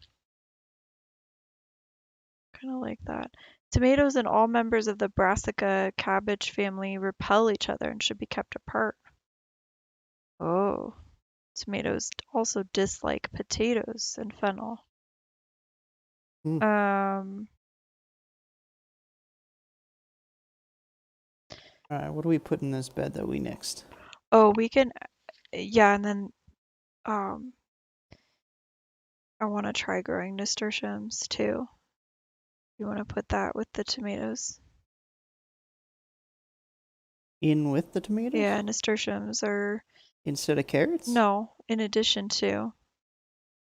like that. Tomatoes and all members of the Brassica cabbage family repel each other and should be kept apart. Oh. Tomatoes also dislike potatoes and fennel. Mm. Alright, what do we put in this bed that we nixed? Oh, we can, yeah, and then I want to try growing nasturtiums too. You want to put that with the tomatoes? In with the tomatoes? Yeah, nasturtiums are, Instead of carrots? no, in addition to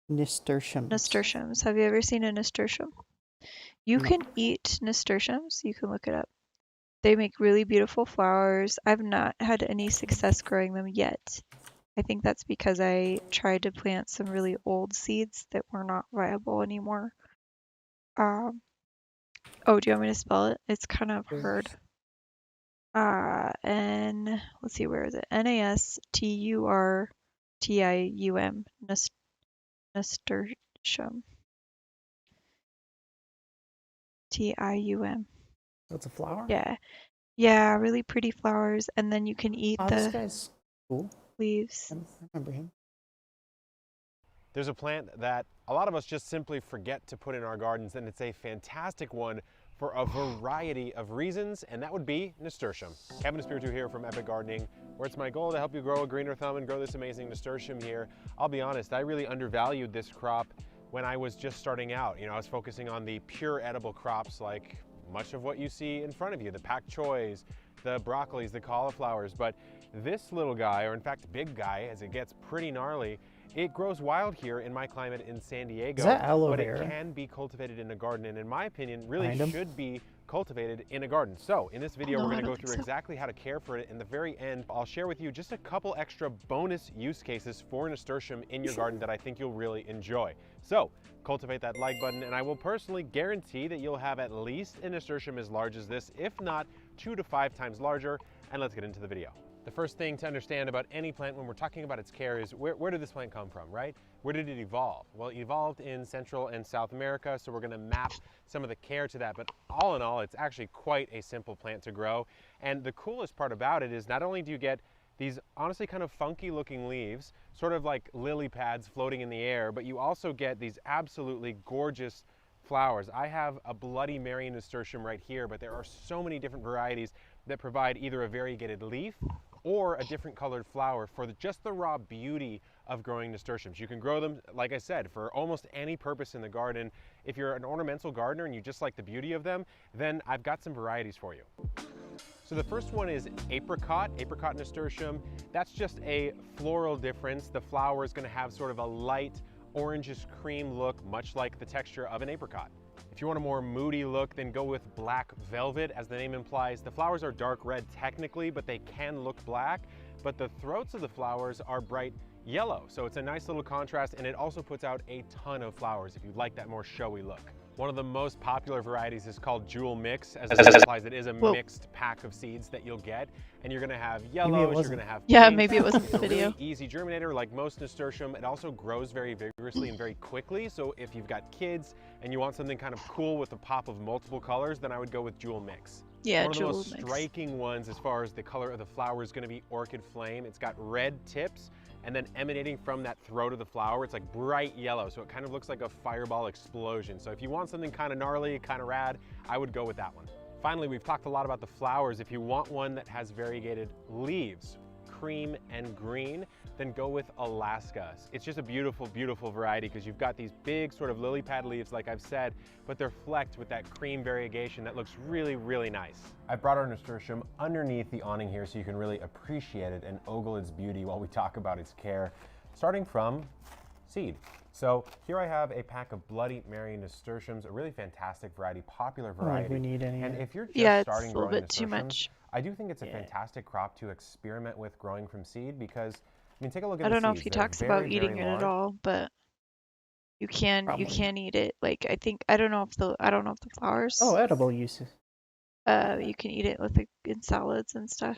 Nasturtiums. nasturtiums. Have you ever seen a nasturtium? You No. can eat nasturtiums. You can look it up. They make really beautiful flowers. I've not had any success growing them yet. I think that's because I tried to plant some really old seeds that were not viable anymore. Oh, do you want me to spell it? It's kind of hard. N, let's see, where is it? Nasturtium. Nasturtium. Tium. That's a flower? Yeah. Yeah, really pretty flowers. And then you can eat Oh, this the guy's cool. leaves. I remember him. There's a plant that a lot of us just simply forget to put in our gardens, and it's a fantastic one for a variety of reasons, and that would be nasturtium. Kevin Espiritu here from Epic Gardening, where it's my goal to help you grow a greener thumb and grow this amazing nasturtium here. I'll be honest, I really undervalued this crop when I was just starting out. I was focusing on the pure edible crops like much of what you see in front of you, the pak choys, the broccolis, the cauliflowers, but this little guy, or in fact big guy, as it gets pretty gnarly, it grows wild here in my climate in San Diego, Is that aloe but vera? it can be cultivated in a garden, and in my opinion, really Behind 'em? should be cultivated in a garden. So in this video, no, we're I going to don't go think through so. exactly how to care for it. In the very end, I'll share with you just a couple extra bonus use cases for nasturtium in your garden that I think you'll really enjoy. So cultivate that like button, and I will personally guarantee that you'll have at least a nasturtium as large as this, if not 2 to 5 times larger. And let's get into the video. The first thing to understand about any plant when we're talking about its care is where did this plant come from, right? Where did it evolve? Well, it evolved in Central and South America, so we're going to map some of the care to that. But all in all, it's actually quite a simple plant to grow. And the coolest part about it is not only do you get these honestly kind of funky looking leaves, sort of like lily pads floating in the air, but you also get these absolutely gorgeous flowers. I have a Bloody Mary nasturtium right here, but there are so many different varieties that provide either a variegated leaf or a different colored flower for just the raw beauty of growing nasturtiums. You can grow them, like I said, for almost any purpose in the garden. If you're an ornamental gardener and you just like the beauty of them, then I've got some varieties for you. So the first one is Apricot nasturtium. That's just a floral difference. The flower is going to have sort of a light orangish cream look, much like the texture of an apricot. If you want a more moody look, then go with Black Velvet. As the name implies, the flowers are dark red technically, but they can look black. But the throats of the flowers are bright yellow. So it's a nice little contrast, and it also puts out a ton of flowers if you like that more showy look. One of the most popular varieties is called Jewel Mix. As the name implies, it is a mixed pack of seeds that you'll get. And you're gonna have yellows, you're gonna have Yeah, pinks. maybe it wasn't the It's a video. really easy germinator, like most nasturtium. It also grows very vigorously and very quickly. So if you've got kids and you want something kind of cool with a pop of multiple colors, then I would go with Jewel Mix. Yeah, One of the Jewel most Mix. striking ones as far as the color of the flower is gonna be Orchid Flame. It's got red tips, and then emanating from that throat of the flower, it's like bright yellow, so it kind of looks like a fireball explosion. So if you want something kind of gnarly, kind of rad, I would go with that one. Finally, we've talked a lot about the flowers. If you want one that has variegated leaves, cream and green, then go with Alaska. It's just a beautiful, beautiful variety because you've got these big sort of lily pad leaves, like I've said, but they're flecked with that cream variegation that looks really, really nice. I brought our nasturtium underneath the awning here so you can really appreciate it and ogle its beauty while we talk about its care, starting from seed. So here I have a pack of Bloody Mary nasturtiums, a really fantastic variety, popular I don't variety. think we need any. And if you're just Yeah, it's starting a little growing bit too nasturtiums, much. I do think it's a Yeah. fantastic crop to experiment with growing from seed because, I mean, take a look at I the don't know if seeds. he They're talks about very, eating very it at large. all, but you can Probably. eat it. Like I don't know if the flowers. Oh, edible uses. You can eat it with in salads and stuff.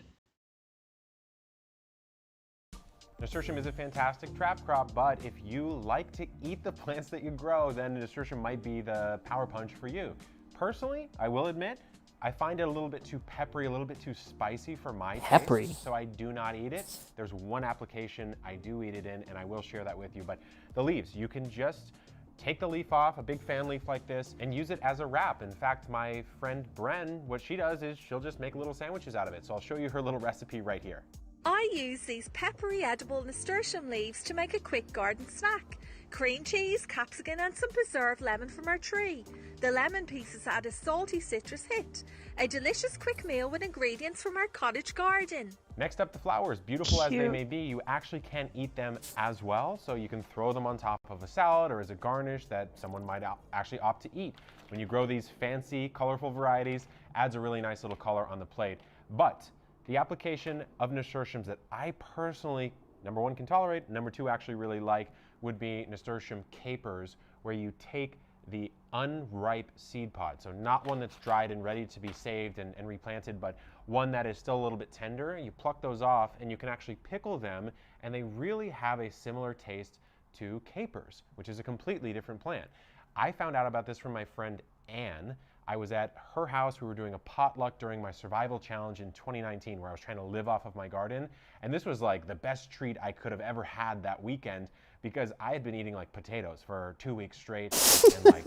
Nasturtium is a fantastic trap crop, but if you like to eat the plants that you grow, then nasturtium might be the power punch for you. Personally, I will admit, I find it a little bit too peppery, a little bit too spicy for my Peppery? taste, so I do not eat it. There's one application I do eat it in, and I will share that with you. But the leaves, you can just take the leaf off, a big fan leaf like this, and use it as a wrap. In fact, my friend Bren, what she does is she'll just make little sandwiches out of it. So I'll show you her little recipe right here. I use these peppery edible nasturtium leaves to make a quick garden snack. Cream cheese, capsicum and some preserved lemon from our tree. The lemon pieces add a salty citrus hit. A delicious quick meal with ingredients from our cottage garden. Next up, the flowers. Beautiful as they Cute. may be, you actually can eat them as well. So you can throw them on top of a salad or as a garnish that someone might actually opt to eat. When you grow these fancy, colorful varieties, adds a really nice little color on the plate. But the application of nasturtiums that I personally, number one, can tolerate, number two, actually really like, would be nasturtium capers, where you take the unripe seed pod, so not one that's dried and ready to be saved and replanted, but one that is still a little bit tender. You pluck those off and you can actually pickle them, and they really have a similar taste to capers, which is a completely different plant. I found out about this from my friend Anne. I was at her house. We were doing a potluck during my survival challenge in 2019 where I was trying to live off of my garden. And this was like the best treat I could have ever had that weekend because I had been eating like potatoes for 2 weeks straight and like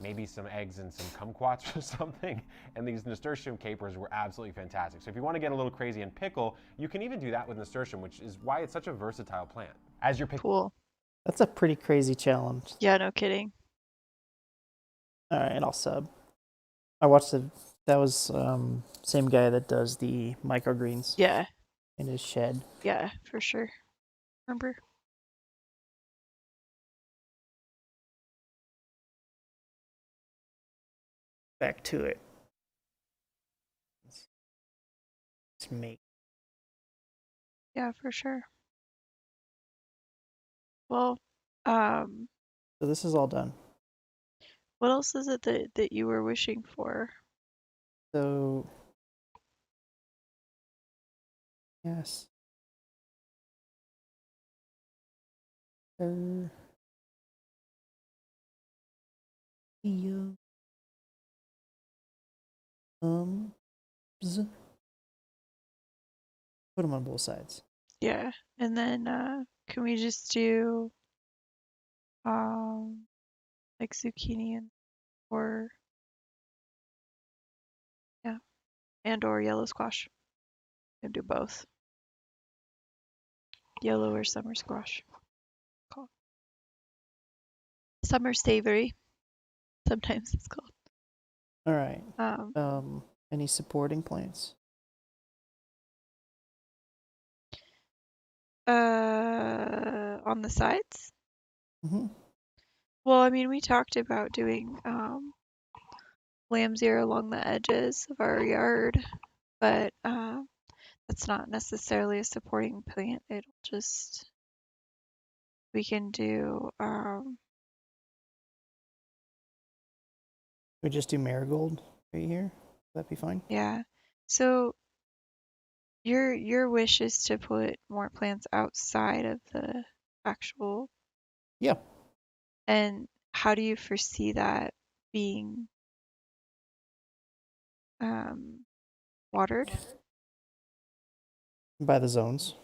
maybe some eggs and some kumquats or something. And these nasturtium capers were absolutely fantastic. So if you want to get a little crazy and pickle, you can even do that with nasturtium, which is why it's such a versatile plant. As you're picking, Cool. That's a pretty crazy challenge. Yeah, no kidding. All right, I'll sub. I watched that was same guy that does the microgreens Yeah, in his shed. yeah, for sure. Remember? Back to it. It's me. Yeah, for sure. Well, So this is all done. what else is it that you were wishing for? So Yes. Yeah. Put them on both sides. Yeah. And then can we just do like zucchini or yeah, and or yellow squash? And do both. Yellow or summer squash. Called. Summer savory. Sometimes it's called. All right. Um, Any supporting plants? on the sides? Mm-hmm. Well, I mean, we talked about doing lamb's ear along the edges of our yard, but that's not necessarily a supporting plant. It'll just, we can do, We just do marigold right here. Would that be fine? yeah. So your wish is to put more plants outside of the actual, Yeah. and how do you foresee that being watered? By the zones.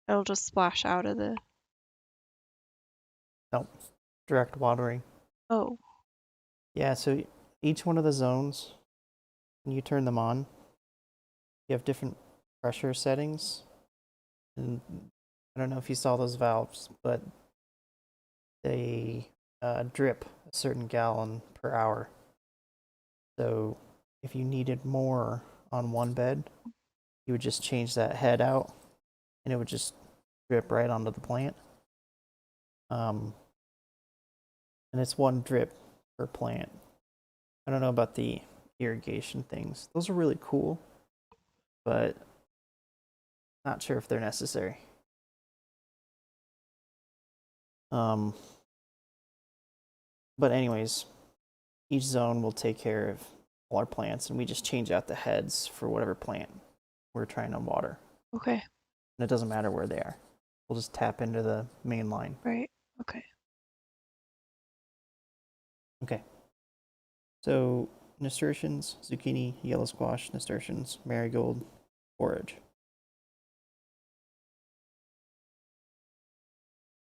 It'll just splash out of the, No. Direct watering. oh, Yeah, so each one of the zones, when you turn them on, you have different pressure settings. And I don't know if you saw those valves, but they drip a certain gallon per hour. So if you needed more on one bed, you would just change that head out and it would just drip right onto the plant. And it's one drip per plant. I don't know about the irrigation things. Those are really cool, but not sure if they're necessary. But anyways, each zone will take care of all our plants, and we just change out the heads for whatever plant we're trying to water. okay, And it doesn't matter where they are. We'll just tap into the main line. right, okay. Okay. So nasturtiums, zucchini, yellow squash, nasturtiums, marigold, forage.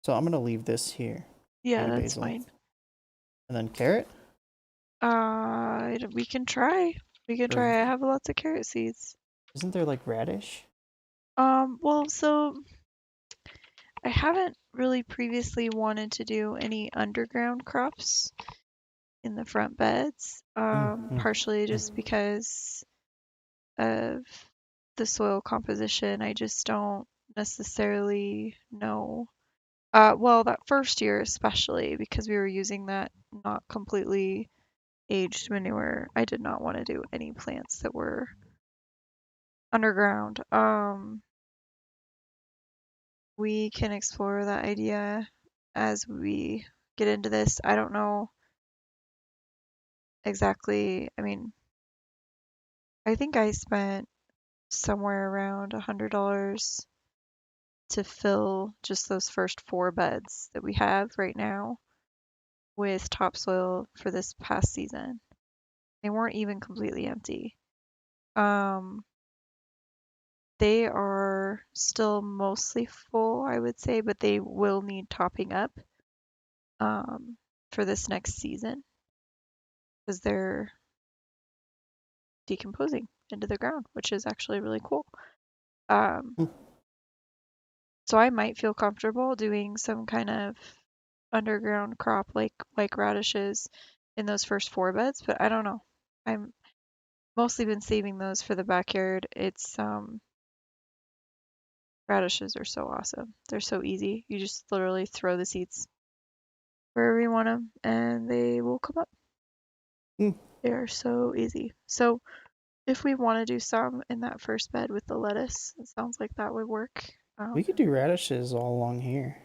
So I'm gonna leave this here. Yeah, Maybe that's basil. fine. And then carrot. We can try. We can Or try. I have lots of carrot seeds. isn't there like radish? Well, so I haven't really previously wanted to do any underground crops in the front beds. Partially just because of the soil composition. I just don't necessarily know. Well, that first year especially because we were using that not completely aged manure, I did not want to do any plants that were underground. We can explore that idea as we get into this. I don't know exactly. I mean, I think I spent somewhere around $100 to fill just those first 4 beds that we have right now with topsoil for this past season. They weren't even completely empty. They are still mostly full, I would say, but they will need topping up for this next season because they're decomposing into the ground, which is actually really cool. So I might feel comfortable doing some kind of underground crop like radishes in those first 4 beds, but I don't know. I'm mostly been saving those for the backyard. It's radishes are so awesome. They're so easy. You just literally throw the seeds wherever you want them and they will come up. They are so easy. So if we want to do some in that first bed with the lettuce, it sounds like that would work. We could do radishes all along here.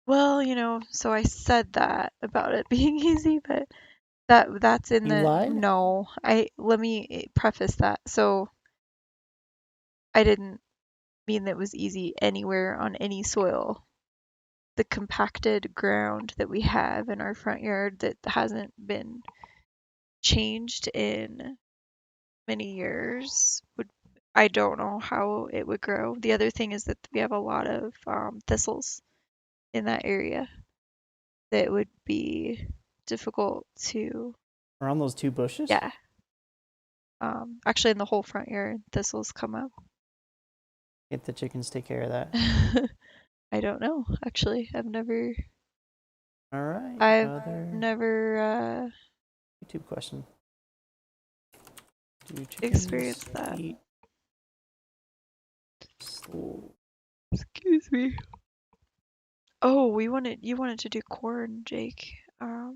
Well, so I said that about it being easy, but that's in You the lied? no. Let me preface that. So I didn't mean that it was easy anywhere on any soil. The compacted ground that we have in our front yard that hasn't been changed in many years I don't know how it would grow. The other thing is that we have a lot of thistles in that area that would be difficult to, Around those two bushes? yeah. Actually, in the whole front yard, thistles come up. Get the chickens take care of that. I don't know. Actually, I've never Another YouTube question. Do chickens experienced that. eat slow? Excuse me. Oh, you wanted to do corn, Jake. I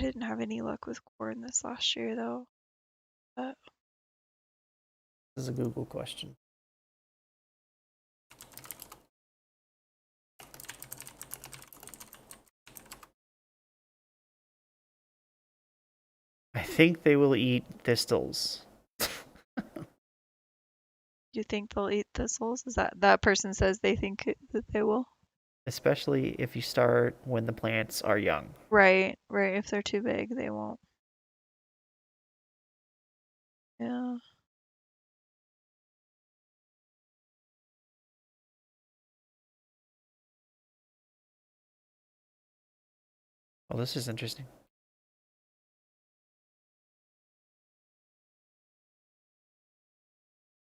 didn't have any luck with corn this last year though. But This is a Google question. I think they will eat thistles. you think they'll eat thistles? Is that person says they think that they will? Especially if you start when the plants are young. Right. If they're too big, they won't. Yeah. Oh, this is interesting.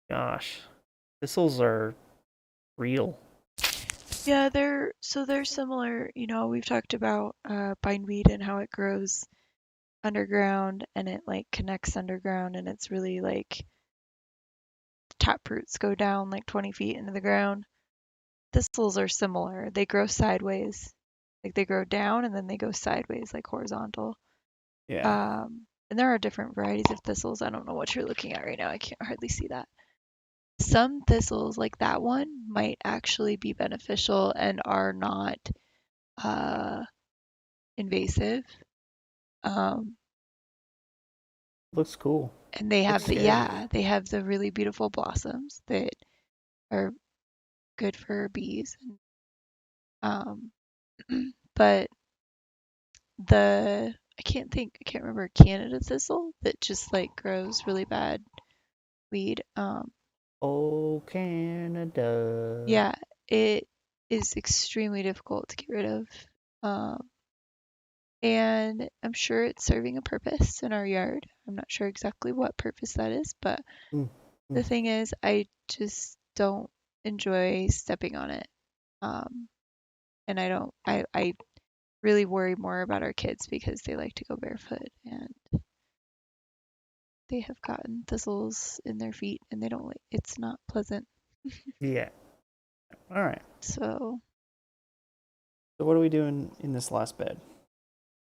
Gosh, thistles are real. Yeah, they're similar. We've talked about bindweed and how it grows underground and it like connects underground and it's really like tap roots go down like 20 feet into the ground. Thistles are similar. They grow sideways. Like they grow down and then they go sideways like horizontal. Yeah. And there are different varieties of thistles. I don't know what you're looking at right now. I can't hardly see that. Some thistles, like that one, might actually be beneficial and are not invasive. Looks cool. And they have Looks scary. they have the really beautiful blossoms that are good for bees. Um, but I can't remember Canada thistle that just like grows really bad weed. Oh, Canada. Yeah, it is extremely difficult to get rid of. Um, and I'm sure it's serving a purpose in our yard. I'm not sure exactly what purpose that is, but Mm, the mm. thing is, I just don't enjoy stepping on it. And I really worry more about our kids because they like to go barefoot and they have gotten thistles in their feet and they don't like, it's not pleasant. Yeah. All right. So, So what are we doing in this last bed?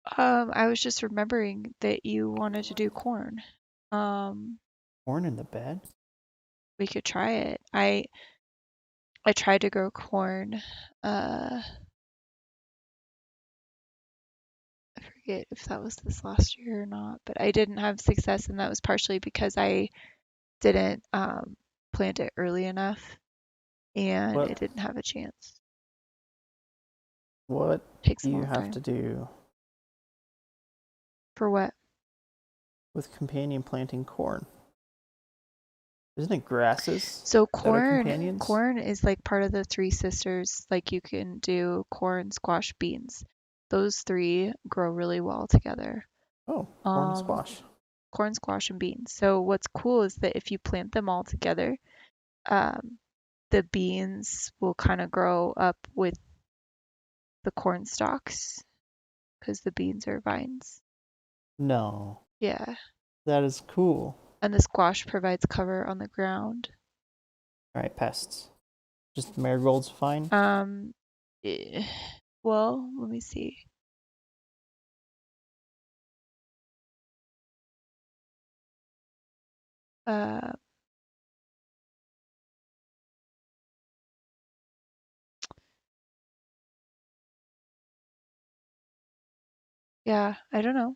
I was just remembering that you wanted to do corn. Corn in the bed? We could try it. I tried to grow corn. I forget if that was this last year or not, but I didn't have success, and that was partially because I didn't plant it early enough, and it What didn't have a chance. what Takes do a you long have time. to do For what? with companion planting corn? Isn't it grasses So that are companions? corn is like part of the three sisters. Like you can do corn, squash, beans. Those three grow really well together. Oh, corn and squash. Corn, squash, and beans. So what's cool is that if you plant them all together, um, the beans will kind of grow up with the corn stalks because the beans are vines. No, Yeah. that is cool. And the squash provides cover on the ground. All right, pests. Just marigolds fine? Eh, well, let me see. Uh, yeah, I don't know.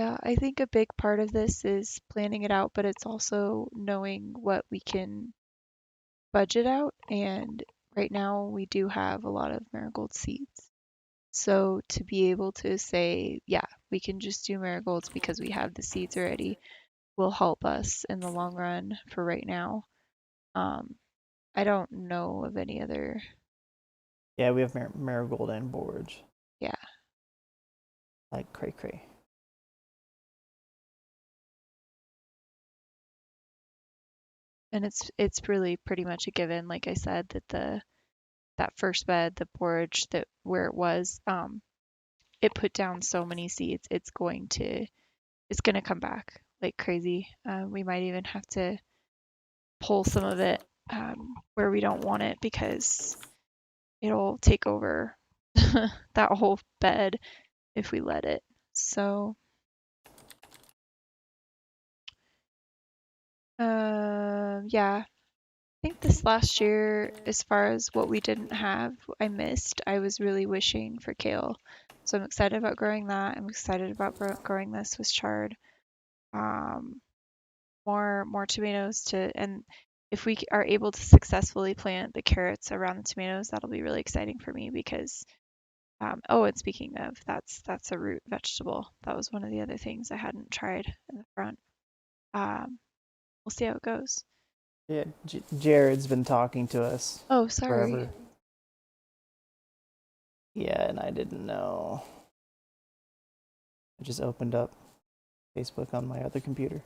Yeah, I think a big part of this is planning it out, but it's also knowing what we can budget out. And right now we do have a lot of marigold seeds. So to be able to say, yeah, we can just do marigolds because we have the seeds already will help us in the long run for right now. I don't know of any other, Yeah, we have marigold and borage, yeah. like cray cray. And it's really pretty much a given, like I said, that that first bed, the borage that where it was, it put down so many seeds, it's gonna come back like crazy. We might even have to pull some of it where we don't want it because it'll take over that whole bed if we let it. So, yeah, I think this last year, as far as what we didn't have, I missed. I was really wishing for kale. So I'm excited about growing that. I'm excited about growing this with chard. Um, more tomatoes to, and if we are able to successfully plant the carrots around the tomatoes, that'll be really exciting for me because, oh, and speaking of, that's a root vegetable. That was one of the other things I hadn't tried in the front. We'll see how it goes. Yeah, Jared's been talking to us Oh, sorry. forever. Yeah, and I didn't know. I just opened up Facebook on my other computer.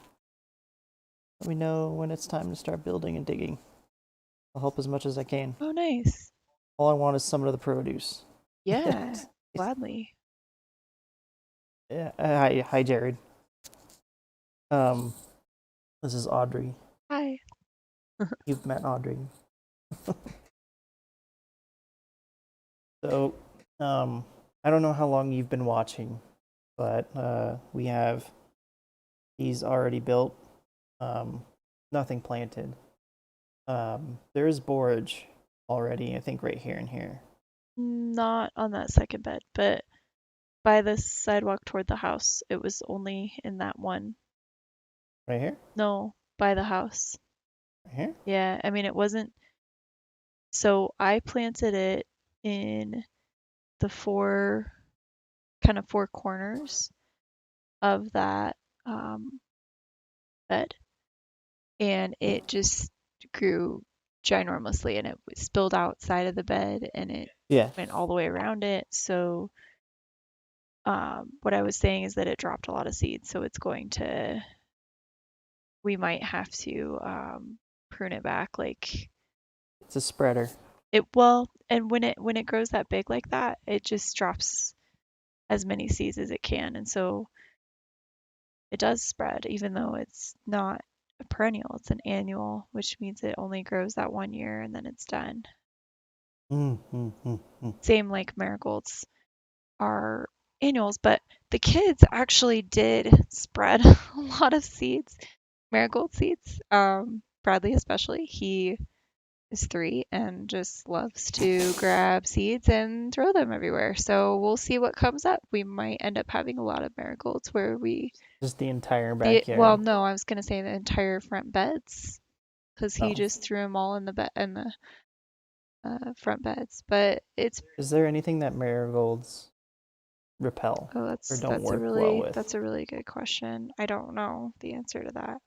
Let me know when it's time to start building and digging. I'll help as much as I can. Oh, nice. All I want is some of the produce. Yeah, gladly. Yeah. Hi, Jared. This is Audrey. Hi. You've met Audrey. So, I don't know how long you've been watching, but we have these already built. Nothing planted. There is borage already, I think, right here and here. Not on that second bed, but by the sidewalk toward the house, it was only in that one. Right here? No, by the house. Right here? Yeah, I mean, it wasn't. So I planted it in the four corners of that bed, and it just grew ginormously, and it spilled outside of the bed, and it Yeah. went all the way around it. So what I was saying is that it dropped a lot of seeds, so we might have to prune it back. Like It's a spreader. and when it grows that big like that, it just drops as many seeds as it can, and so it does spread, even though it's not a perennial, it's an annual, which means it only grows that 1 year and then it's done. Same like marigolds are annuals, but the kids actually did spread a lot of seeds, marigold seeds. Bradley especially, he is 3 and just loves to grab seeds and throw them everywhere. So we'll see what comes up. We might end up having a lot of marigolds where Just the entire well, backyard. no, I was gonna say the entire front beds because he Oh. just threw them all in the front beds. But it's Is there anything that marigolds repel oh, or don't work well with? that's a really good question. I don't know the answer to that.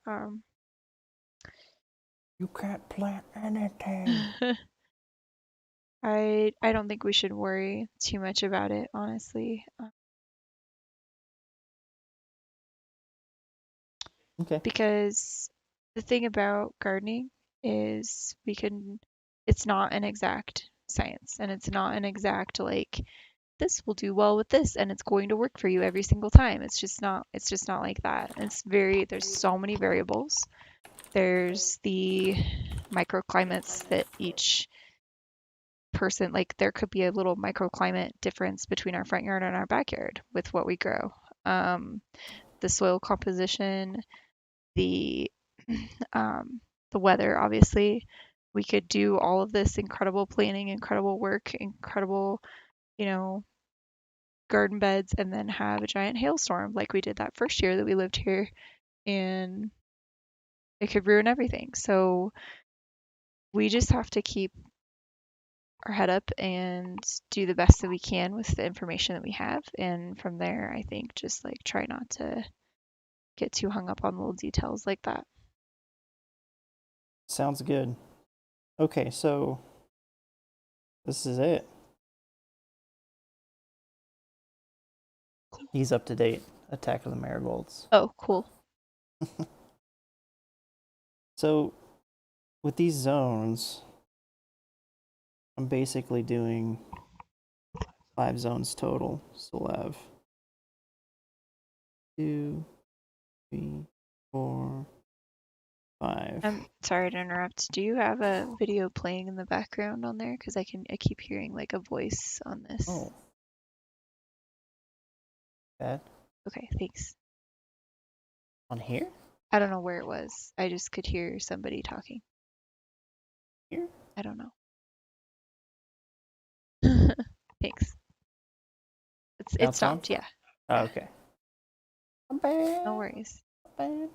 You can't plant anything. I don't think we should worry too much about it, honestly. Okay. Because the thing about gardening is it's not an exact science, and it's not an exact like this will do well with this and it's going to work for you every single time. It's just not like that. There's so many variables. There's the microclimates that each person, like there could be a little microclimate difference between our front yard and our backyard with what we grow. The soil composition, the the weather, obviously. We could do all of this incredible planning, incredible work, incredible, you know, garden beds and then have a giant hailstorm like we did that first year that we lived here, and it could ruin everything. So we just have to keep our head up and do the best that we can with the information that we have. And from there, I think just like try not to get too hung up on little details like that. Sounds good. Okay, so this is it. He's up to date. Attack of the Marigolds. Oh, cool. So, with these zones, I'm basically doing 5 zones total. So we'll have 2, 3, 4, 5. I'm sorry to interrupt. Do you have a video playing in the background on there? Because I keep hearing like a voice on this. Oh. Bad. Okay, thanks. On here? I don't know where it was. I just could hear somebody talking. Here? I don't know. Thanks. It Now it's on? stopped, yeah. Oh, okay. Not bad. No worries. Not bad.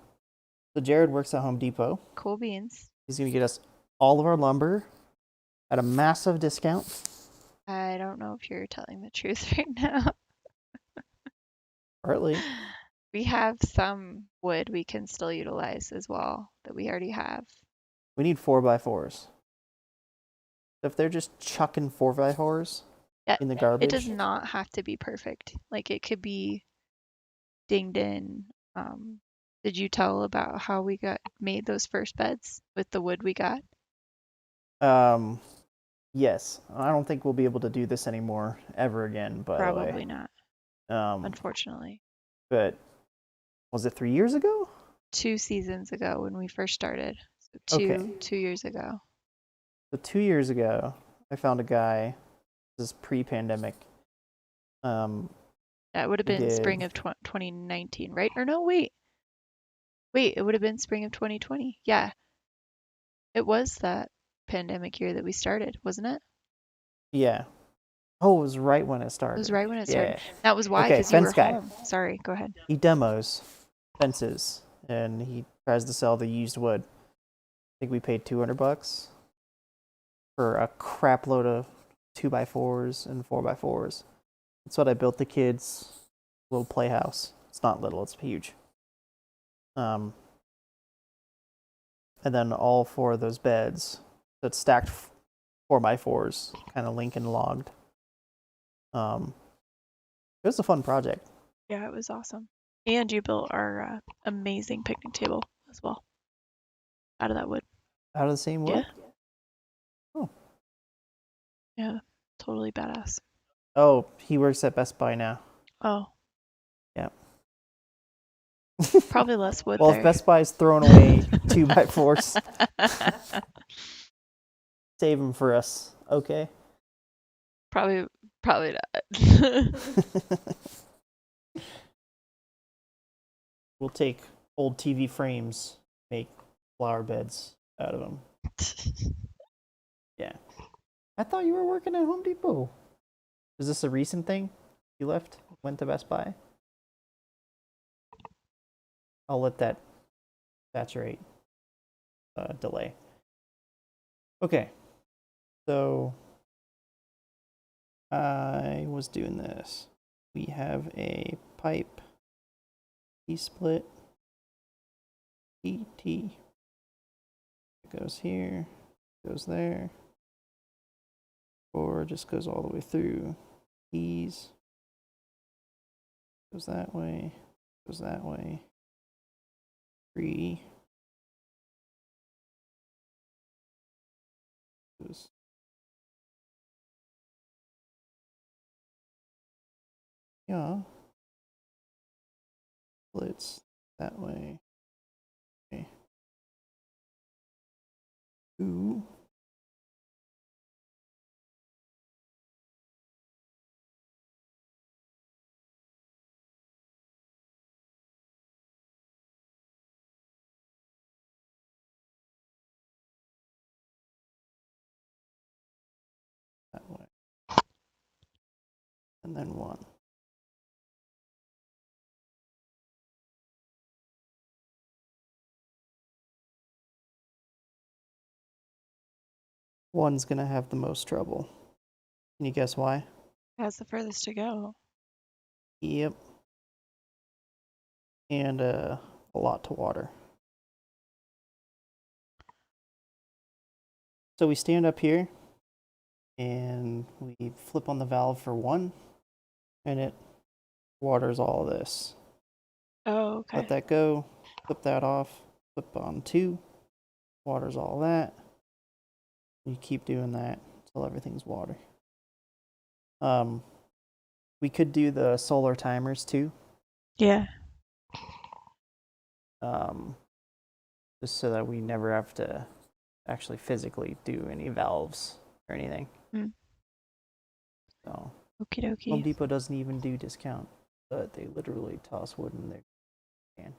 So Jared works at Home Depot. Cool beans. He's going to get us all of our lumber at a massive discount. I don't know if you're telling the truth right now. Partly. We have some wood we can still utilize as well that we already have. We need 4x4s. If they're just chucking 4x4s Yeah, in the garbage. it does not have to be perfect. Like it could be dinged in. Did you tell about how we made those first beds with the wood we got? Yes. I don't think we'll be able to do this anymore ever again, by the way. Probably not, unfortunately. But was it 3 years ago? 2 seasons ago when we first started. So Okay. 2 years ago. So 2 years ago, I found a guy. This is pre-pandemic. That would have been spring of 2019, right? Or no, wait, it would have been spring of 2020. Yeah, it was that pandemic year that we started, wasn't it? Yeah. Oh, it was right when it started. It was right when it started. Yeah. That was why, Okay, because you were fence guy. home. Sorry, go ahead. He demos fences, and he tries to sell the used wood. I think we paid $200 for a crap load of 2x4s and 4x4s. That's what I built the kids' little playhouse. It's not little, it's huge. And then all 4 of those beds that stacked 4x4s, kind of Lincoln logged. It was a fun project. Yeah, it was awesome. And you built our amazing picnic table as well out of that wood. Out of the same wood? Yeah. Oh. Yeah, totally badass. Oh, he works at Best Buy now. Oh. Yeah. Probably less wood Well, there. if Best Buy's throwing away 2x4s, save them for us, okay? Probably not. We'll take old TV frames, make flower beds out of them. Yeah. I thought you were working at Home Depot. Is this a recent thing? You left, went to Best Buy? I'll let that saturate delay. Okay. So I was doing this. We have a pipe T-split ET. It goes here, goes there, or just goes all the way through. E's goes that way, goes that way. 3 goes yeah. Splits that way. Okay. 2. That way. And then 1. one's gonna have the most trouble. Can you guess why? That's the furthest to go. Yep. And a lot to water. So we stand up here and we flip on the valve for 1 and it waters all this. Oh, okay. Let that go, flip that off, flip on 2, waters all that. You keep doing that until everything's water. We could do the solar timers too. Yeah. Just so that we never have to actually physically do any valves or anything. Mm. So Okie Home dokie. Depot doesn't even do discount, but they literally toss wood in their can.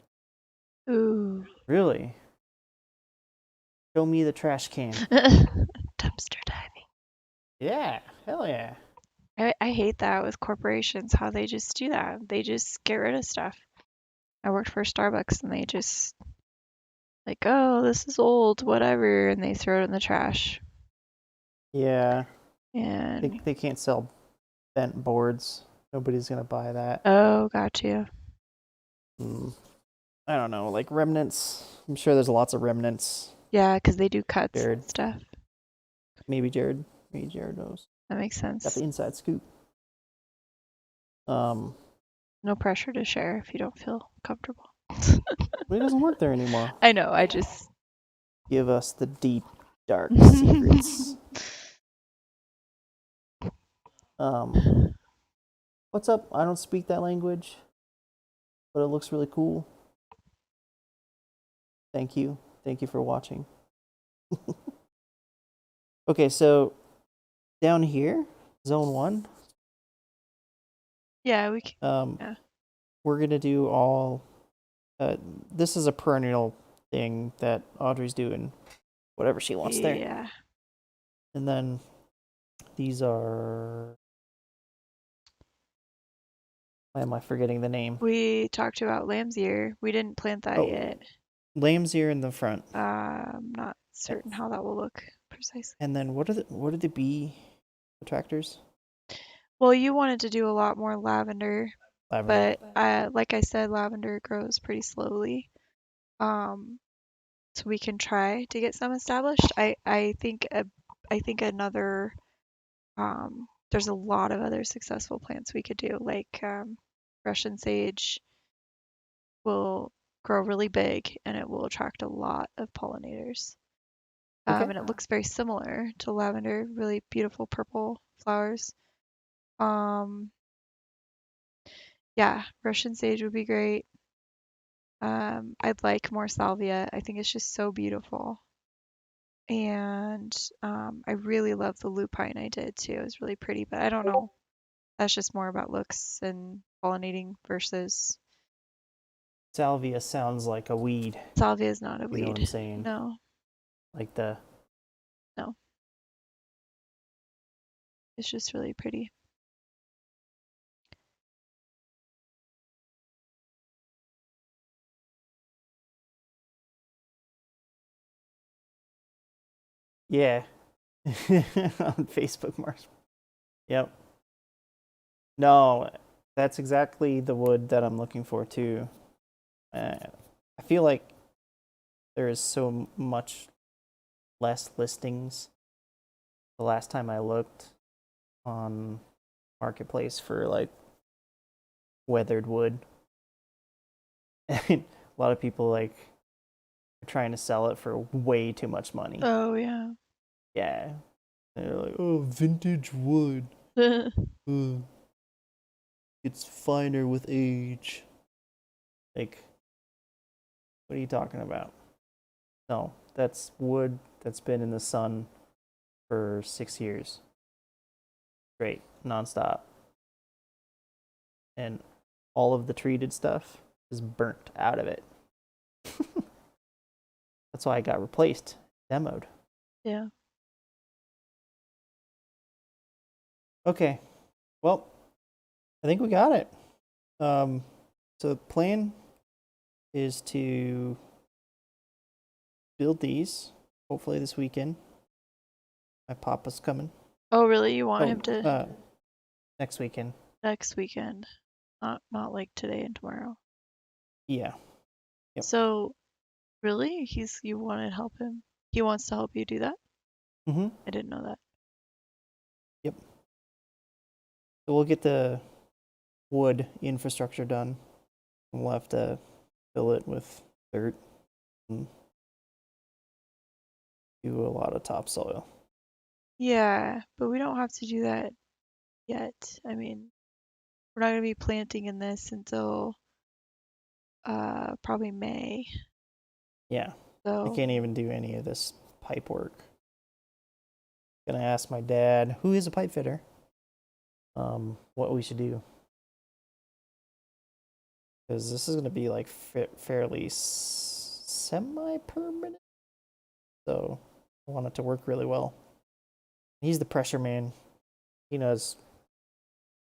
Ooh. Really? Show me the trash can. Dumpster diving. Yeah, hell yeah. I hate that with corporations, how they just do that. They just get rid of stuff. I worked for Starbucks and they just like, oh, this is old, whatever, and they throw it in the trash. Yeah, And they can't sell bent boards. Nobody's gonna buy that. oh, got you. I don't know, like remnants. I'm sure there's lots of remnants. Yeah, because they do cuts Jared. and stuff. Maybe Jared knows. That makes Got sense. the inside scoop. No pressure to share if you don't feel comfortable. But he doesn't work there anymore. I know, I just Give us the deep, dark secrets. What's up? I don't speak that language, but it looks really cool. Thank you. Thank you for watching. Okay, so down here, zone 1, yeah, we can. Yeah. we're gonna do all. This is a perennial thing that Audrey's doing, whatever she wants there. Yeah. And then these are. Why am I forgetting the name? We talked about lamb's ear. We didn't plant that yet. Lamb's ear in the front. I'm not certain how that will look precisely. And then what are the bee attractors? Well, you wanted to do a lot more lavender, Lavender. but like I said, lavender grows pretty slowly. So we can try to get some established. I think another there's a lot of other successful plants we could do, like Russian sage will grow really big and it will attract a lot of pollinators. Okay. And it looks very similar to lavender, really beautiful purple flowers. Yeah, Russian sage would be great. I'd like more salvia. I think it's just so beautiful. And I really love the lupine I did too. It was really pretty, but I don't know. That's just more about looks and pollinating versus Salvia sounds like a weed. salvia is not a weed. You know what I'm saying? No, Like the. no. It's just really pretty. Yeah. On Facebook, Mars. Yep. No, that's exactly the wood that I'm looking for too. I feel like there is so much less listings. The last time I looked on Marketplace for like weathered wood, a lot of people like are trying to sell it for way too much money. Oh yeah. Yeah. They're like, oh, vintage wood. It's finer with age. Like, what are you talking about? No, that's wood that's been in the sun for 6 years. Straight, nonstop. And all of the treated stuff is burnt out of it. That's why I got replaced, demoed. Yeah. Okay, well, I think we got it. So the plan is to build these, hopefully this weekend. My papa's coming. Oh, really? You want him to Next weekend. next weekend, not like today and tomorrow. Yeah. Yep. So, really, you want to help him? He wants to help you do that? Mm-hmm. I didn't know that. Yep. So we'll get the wood infrastructure done. We'll have to fill it with dirt and do a lot of topsoil. Yeah, but we don't have to do that yet. I mean, we're not gonna be planting in this until probably May. Yeah. I So can't even do any of this pipe work. Gonna ask my dad, who is a pipe fitter, what we should do. Because this is gonna be like fairly semi-permanent. So I want it to work really well. He's the pressure man. He knows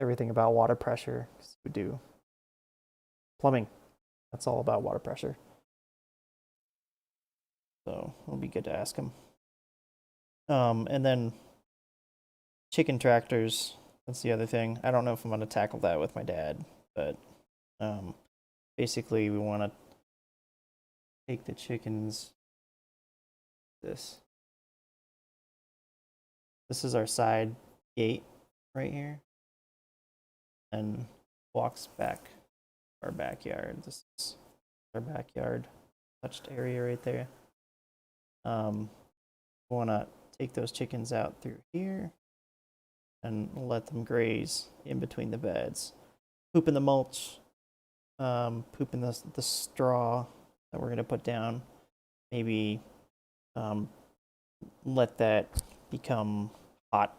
everything about water pressure. 'Cause we do plumbing. That's all about water pressure. So it'll be good to ask him. And then chicken tractors. That's the other thing. I don't know if I'm gonna tackle that with my dad, but basically we want to take the chickens. This is our side gate right here, and walks back our backyard. This is our backyard touched area right there. We want to take those chickens out through here and let them graze in between the beds. Poop in the mulch, poop in the straw that we're going to put down. Maybe let that become hot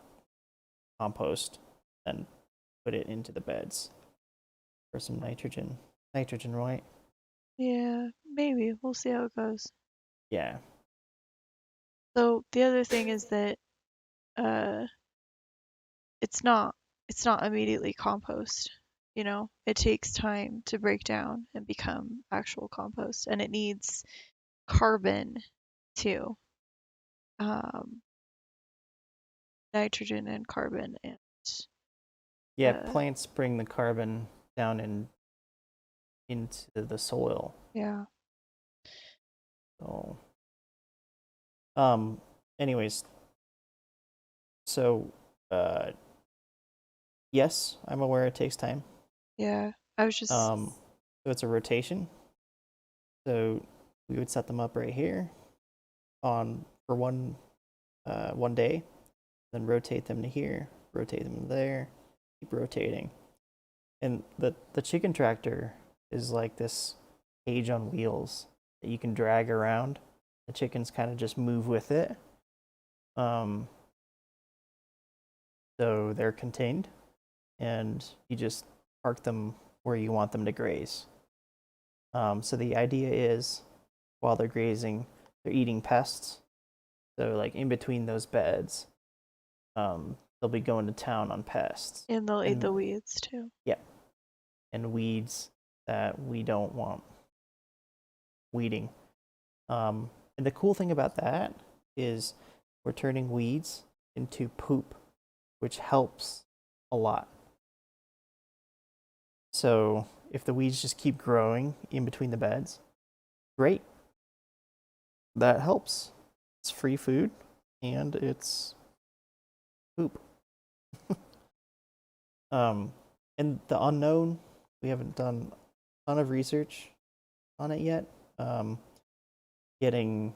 compost and put it into the beds for some nitrogen. Nitrogen, right? yeah, maybe we'll see how it goes. Yeah. So the other thing is that uh, it's not immediately compost. You know, it takes time to break down and become actual compost, and it needs carbon too. Nitrogen and carbon and Yeah, plants bring the carbon down into the soil. yeah. So anyways, so yes, I'm aware it takes time. Yeah, I was just So it's a rotation. So we would set them up right here for one day, then rotate them to here, rotate them there, keep rotating. And the chicken tractor is like this cage on wheels that you can drag around. The chickens kind of just move with it. So they're contained, and you just park them where you want them to graze. So the idea is, while they're grazing, they're eating pests. So like in between those beds, they'll be going to town on pests. and they'll eat the weeds too. Yeah, and weeds that we don't want weeding. And the cool thing about that is we're turning weeds into poop, which helps a lot. So if the weeds just keep growing in between the beds, great. That helps. It's free food and it's poop. And the unknown, we haven't done a ton of research on it yet. Getting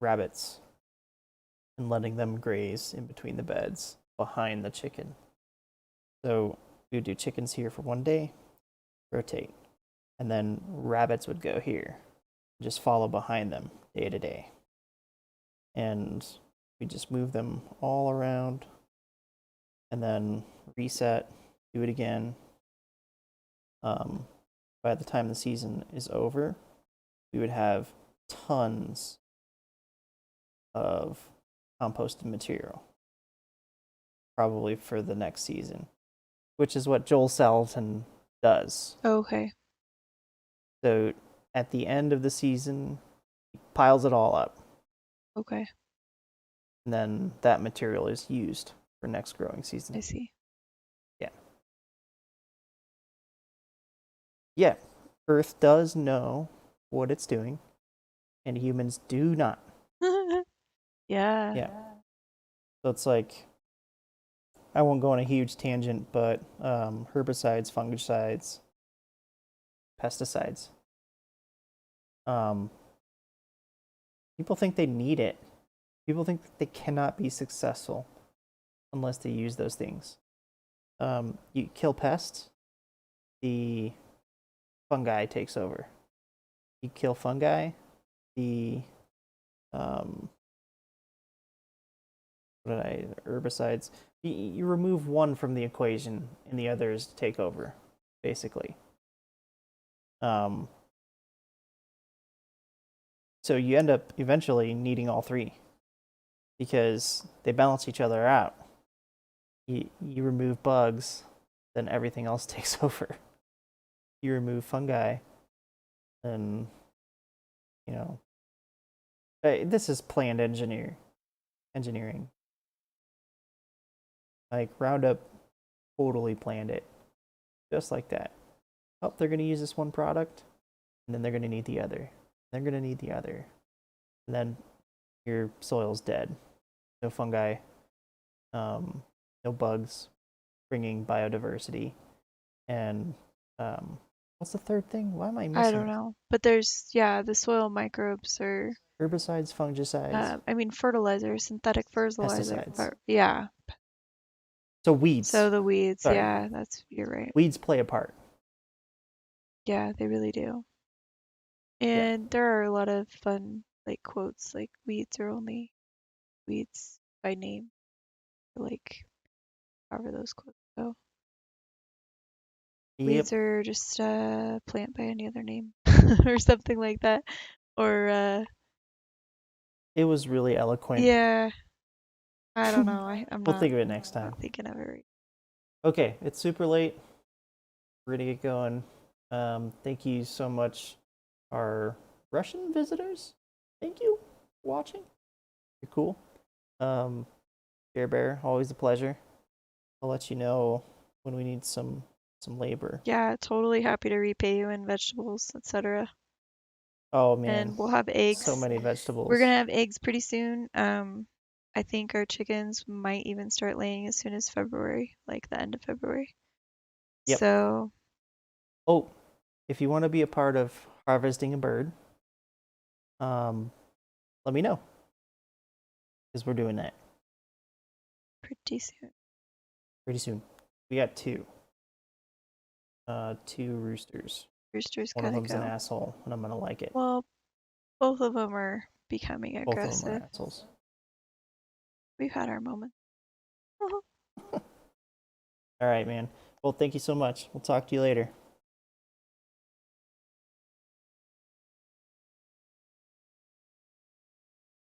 rabbits and letting them graze in between the beds behind the chicken. So we would do chickens here for one day, rotate, and then rabbits would go here, just follow behind them day to day. And we just move them all around and then reset, do it again. By the time the season is over, we would have tons of composted material, probably for the next season, which is what Joel Salatin does. Okay. So at the end of the season, he piles it all up. Okay. and then that material is used for next growing I season. see. Yeah, Earth does know what it's doing, and humans do not. Yeah. Yeah. So it's like, I won't go on a huge tangent, but herbicides, fungicides, pesticides. People think they need it. People think that they cannot be successful unless they use those things. You kill pests, the fungi takes over. You kill fungi, the herbicides. You remove one from the equation, and the others take over, basically. So you end up eventually needing all three because they balance each other out. You remove bugs, then everything else takes over. You remove fungi, then, this is planned engineering. Like, Roundup totally planned it, just like that. Oh, they're going to use this one product, and then they're going to need the other. They're going to need the other. And then your soil's dead. No fungi, no bugs, bringing biodiversity. And what's the third thing? Why am I missing I don't it? know. But there's, the soil microbes are, Herbicides, fungicides, fertilizer, synthetic fertilizer. pesticides. Yeah. So weeds. So the weeds, Sorry. you're right. Weeds play a part. Yeah, they really do. Yeah. And there are a lot of fun, like, quotes, like, weeds are only weeds by name. Like, however those quotes go. Yep. Weeds are just a plant by any other name. Or something like that. Or, It was really eloquent. yeah. I don't know. I'm We'll not think of it next time. thinking of it right. Okay, it's super late. We're gonna get going. Thank you so much, our Russian visitors. Thank you for watching. You're cool. Bear, always a pleasure. I'll let you know when we need some labor. Yeah, totally happy to repay you in vegetables, etc. Oh man, And we'll have eggs. so many vegetables. We're gonna have eggs pretty soon. I think our chickens might even start laying as soon as February, like the end of February. Yep. So, Oh, if you want to be a part of harvesting a bird, let me know, because we're doing that pretty soon. pretty soon. We got two roosters. Roosters One of gotta them's go. an asshole, and I'm gonna like it. Well, both of them are becoming Both of them aggressive. are assholes. We've had our moment. All right, man. Well, thank you so much. We'll talk to you later.